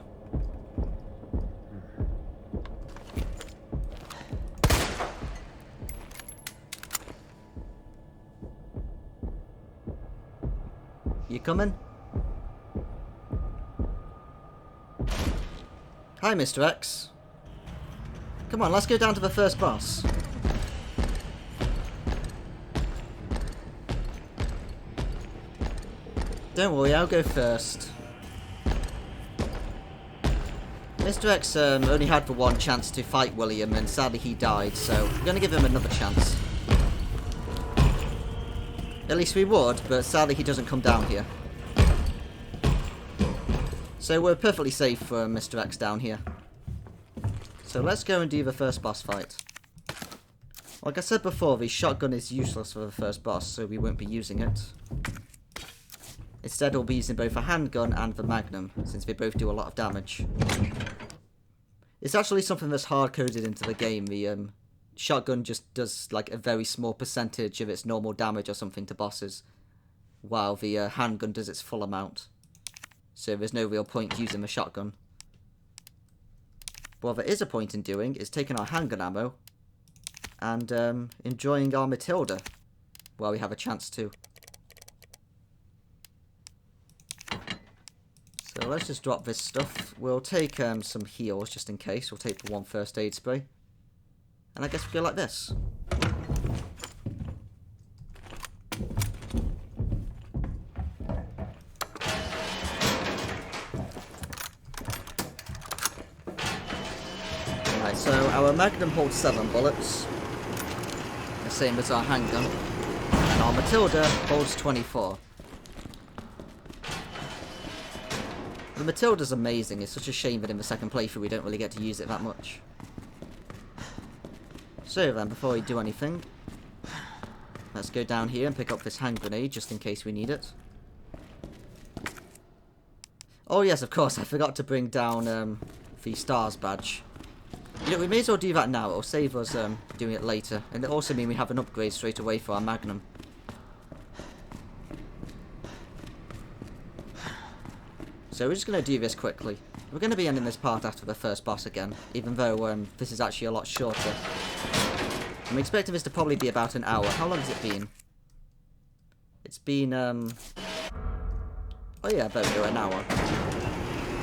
You coming? Hi, Mr. X. Come on, let's go down to the first boss. Don't worry, I'll go first. Mr. X only had the one chance to fight William, and sadly he died, so we're going to give him another chance. At least we would, but sadly he doesn't come down here. So we're perfectly safe for Mr. X down here. So let's go and do the first boss fight. Like I said before, the shotgun is useless for the first boss, so we won't be using it. Instead, we'll be using both the handgun and the magnum, since they both do a lot of damage. It's actually something that's hard-coded into the game. The shotgun just does like a very small percentage of its normal damage or something to bosses, while the handgun does its full amount. So there's no real point using the shotgun. But what there is a point in doing is taking our handgun ammo and enjoying our Matilda while we have a chance to. So let's just drop this stuff. We'll take some heals just in case. We'll take the one first aid spray. And I guess we'll go like this. Alright, so our magnum holds 7 bullets. The same as our handgun. And our Matilda holds 24. The Matilda's amazing. It's such a shame that in the second playthrough we don't really get to use it that much. So then, before we do anything, let's go down here and pick up this hand grenade just in case we need it. Oh yes, of course, I forgot to bring down the stars badge. You know, we may as well do that now. It'll save us doing it later. And it'll also mean we have an upgrade straight away for our magnum. So we're just going to do this quickly. We're going to be ending this part after the first boss again, even though this is actually a lot shorter. I'm expecting this to probably be about an hour. How long has it been? It's been, oh yeah, there we go, an hour.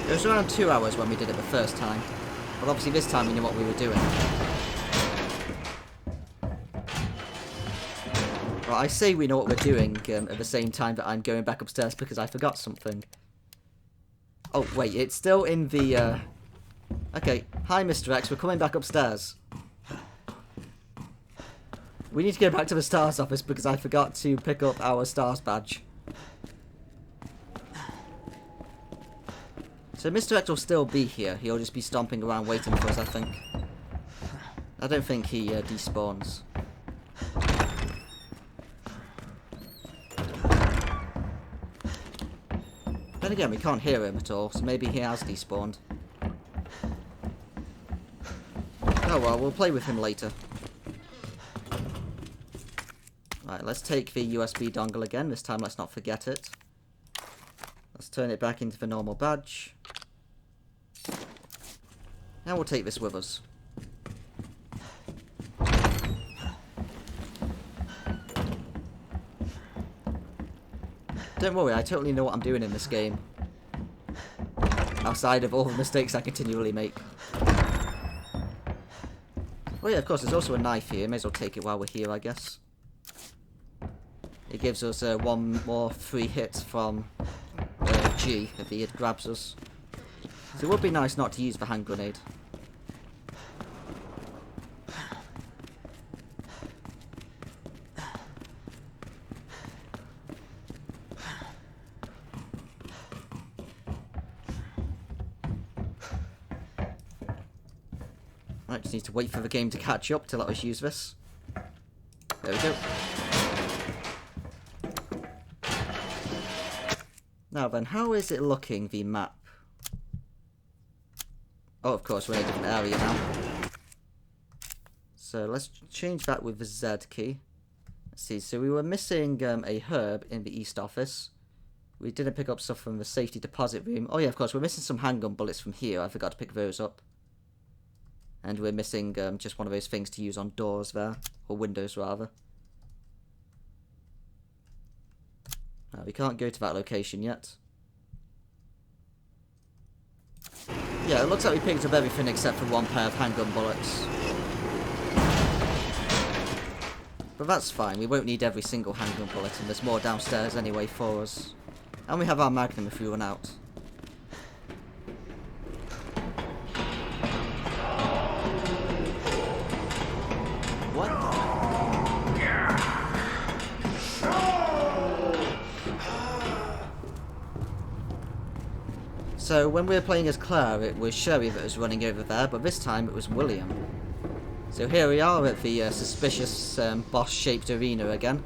It was around 2 hours when we did it the first time. But obviously this time we knew what we were doing. Well, I say we know what we're doing at the same time that I'm going back upstairs because I forgot something. Oh, wait, it's still in the, Okay, hi, Mr. X, we're coming back upstairs. We need to go back to the STARS office because I forgot to pick up our STARS badge. So Mr. X will still be here. He'll just be stomping around waiting for us, I think. I don't think he despawns. Then again, we can't hear him at all, so maybe he has despawned. Oh well, we'll play with him later. Right, let's take the USB dongle again. This time, let's not forget it. Let's turn it back into the normal badge. Now we'll take this with us. Don't worry, I totally know what I'm doing in this game. Outside of all the mistakes I continually make. Oh yeah, of course, there's also a knife here. May as well take it while we're here, I guess. It gives us one more free hit from G if he grabs us. So it would be nice not to use the hand grenade. Right, just need to wait for the game to catch up to let us use this. There we go. Now then, how is it looking, the map? Oh, of course, we're in a different area now. So let's change that with the Z key. Let's see, so we were missing a herb in the East office. We didn't pick up stuff from the safety deposit room. Oh yeah, of course, we're missing some handgun bullets from here. I forgot to pick those up. And we're missing just one of those things to use on doors there. Or windows, rather. We can't go to that location yet. Yeah, it looks like we picked up everything except for one pair of handgun bullets. But that's fine, we won't need every single handgun bullet, and there's more downstairs anyway for us. And we have our magnum if we run out. What the? So when we were playing as Claire, it was Sherry that was running over there, but this time it was William. So here we are at the suspicious boss-shaped arena again.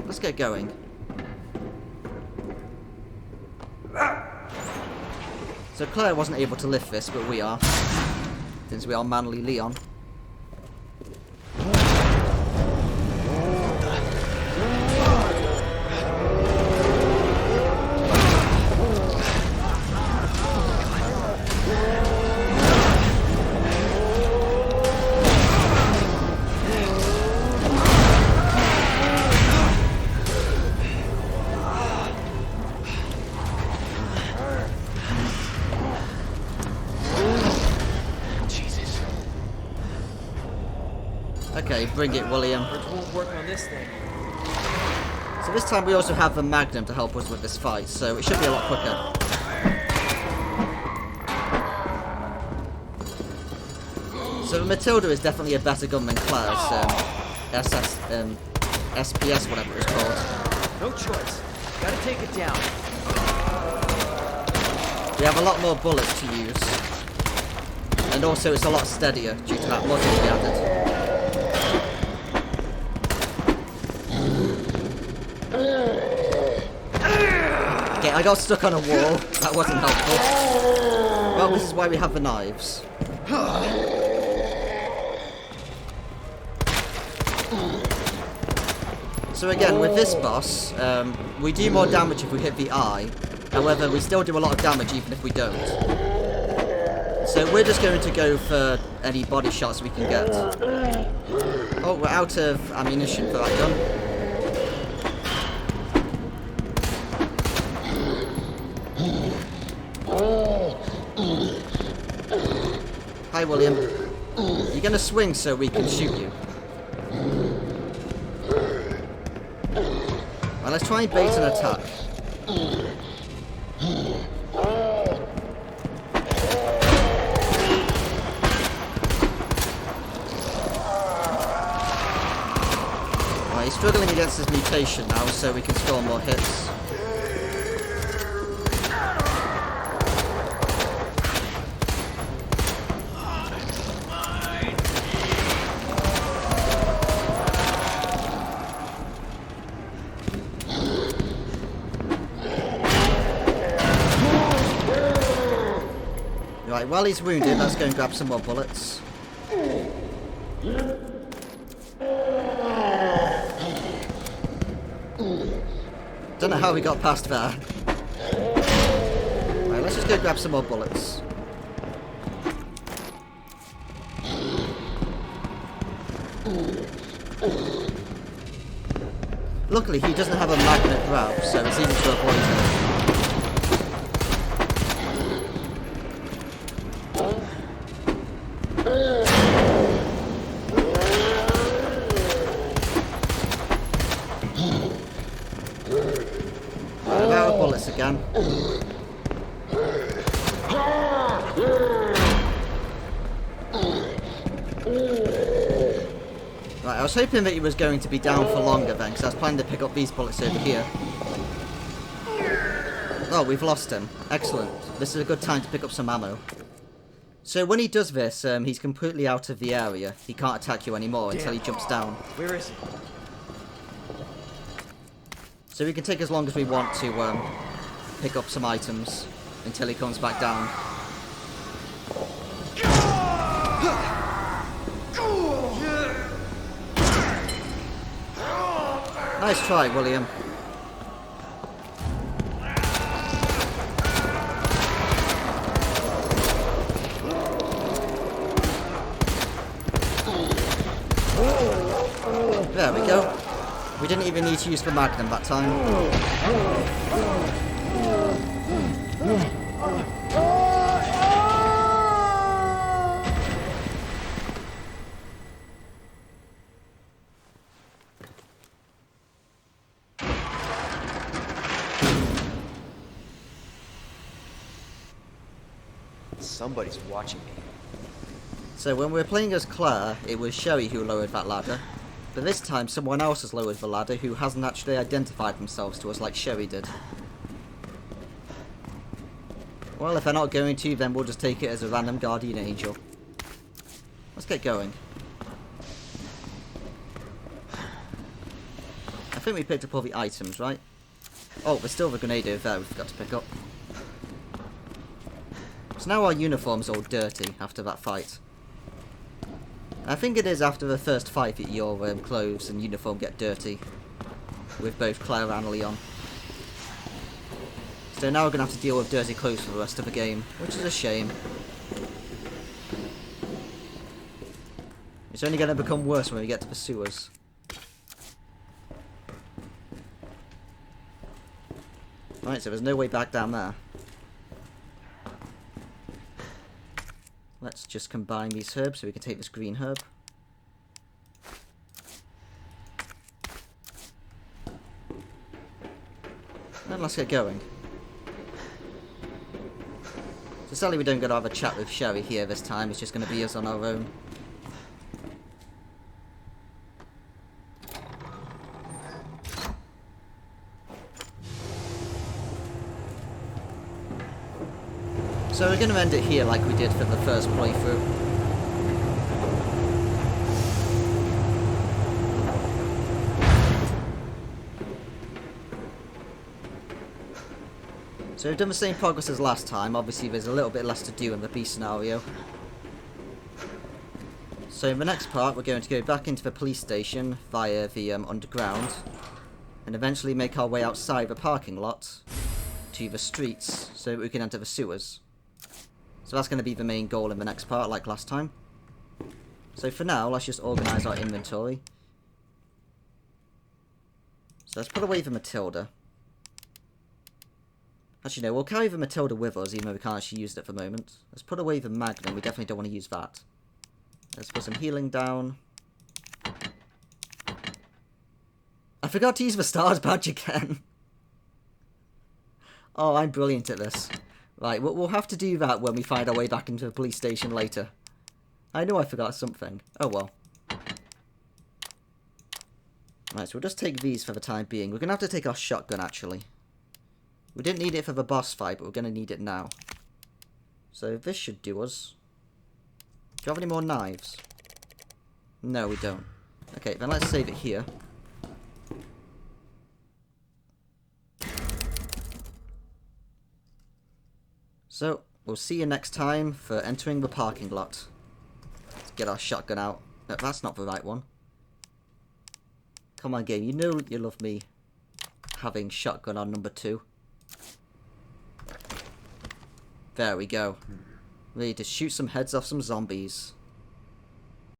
Let's get going. So Claire wasn't able to lift this, but we are, since we are manly Leon. Okay, bring it, William. It won't work on this thing. So this time we also have the Magnum to help us with this fight, so it should be a lot quicker. So Matilda is definitely a better gun than Claire's SPS, whatever it's called. No choice. Gotta take it down. We have a lot more bullets to use. And also it's a lot steadier due to that module we added. Okay, I got stuck on a wall. That wasn't helpful. Well, this is why we have the knives. So again, with this boss, we do more damage if we hit the eye. However, we still do a lot of damage even if we don't. So we're just going to go for any body shots we can get. Oh, we're out of ammunition for that gun. Hi, William. You're gonna swing so we can shoot you. Well, let's try and bait an attack. Right, he's struggling against his mutation now, so we can score more hits. Right, while he's wounded, let's go and grab some more bullets. Don't know how we got past there. Right, let's just go grab some more bullets. Luckily, he doesn't have a magnet grab, so it's easy to avoid him. Again. Right, I was hoping that he was going to be down for longer then, because I was planning to pick up these bullets over here. Oh, we've lost him. Excellent. This is a good time to pick up some ammo. So when he does this, he's completely out of the area. He can't attack you anymore until he jumps down. Where is he? So we can take as long as we want to pick up some items until he comes back down. Nice try, William. There we go. We didn't even need to use the Magnum that time. Somebody's watching me. So when we were playing as Claire, it was Sherry who lowered that ladder. But this time someone else has lowered the ladder who hasn't actually identified themselves to us like Sherry did. Well, if they're not going to, then we'll just take it as a random guardian angel. Let's get going. I think we picked up all the items, right? Oh, there's still the grenade over there we forgot to pick up. So now our uniform's all dirty after that fight. I think it is after the first fight that your clothes and uniform get dirty. With both Claire and Leon. So now we're going to have to deal with dirty clothes for the rest of the game, which is a shame. It's only going to become worse when we get to the sewers. Right, so there's no way back down there. Let's just combine these herbs so we can take this green herb. And let's get going. So sadly we don't get to have a chat with Sherry here this time, it's just going to be us on our own. So we're going to end it here like we did for the first playthrough. So we've done the same progress as last time, obviously there's a little bit less to do in the B scenario. So in the next part we're going to go back into the police station via the underground and eventually make our way outside the parking lot to the streets so that we can enter the sewers. So that's going to be the main goal in the next part like last time. So for now let's just organise our inventory. So let's put away the Matilda. Actually, no, we'll carry the Matilda with us, even though we can't actually use it at the moment. Let's put away the Magnum. We definitely don't want to use that. Let's put some healing down. I forgot to use the stars badge again. Oh, I'm brilliant at this. Right, we'll have to do that when we find our way back into the police station later. I know I forgot something. Oh, well. Right, so we'll just take these for the time being. We're going to have to take our shotgun, actually. We didn't need it for the boss fight, but we're going to need it now. So this should do us. Do you have any more knives? No, we don't. Okay, then let's save it here. So, we'll see you next time for entering the parking lot. Let's get our shotgun out. No, that's not the right one. Come on, game. You know you love me having shotgun on number 2. There we go. Ready to shoot some heads off some zombies.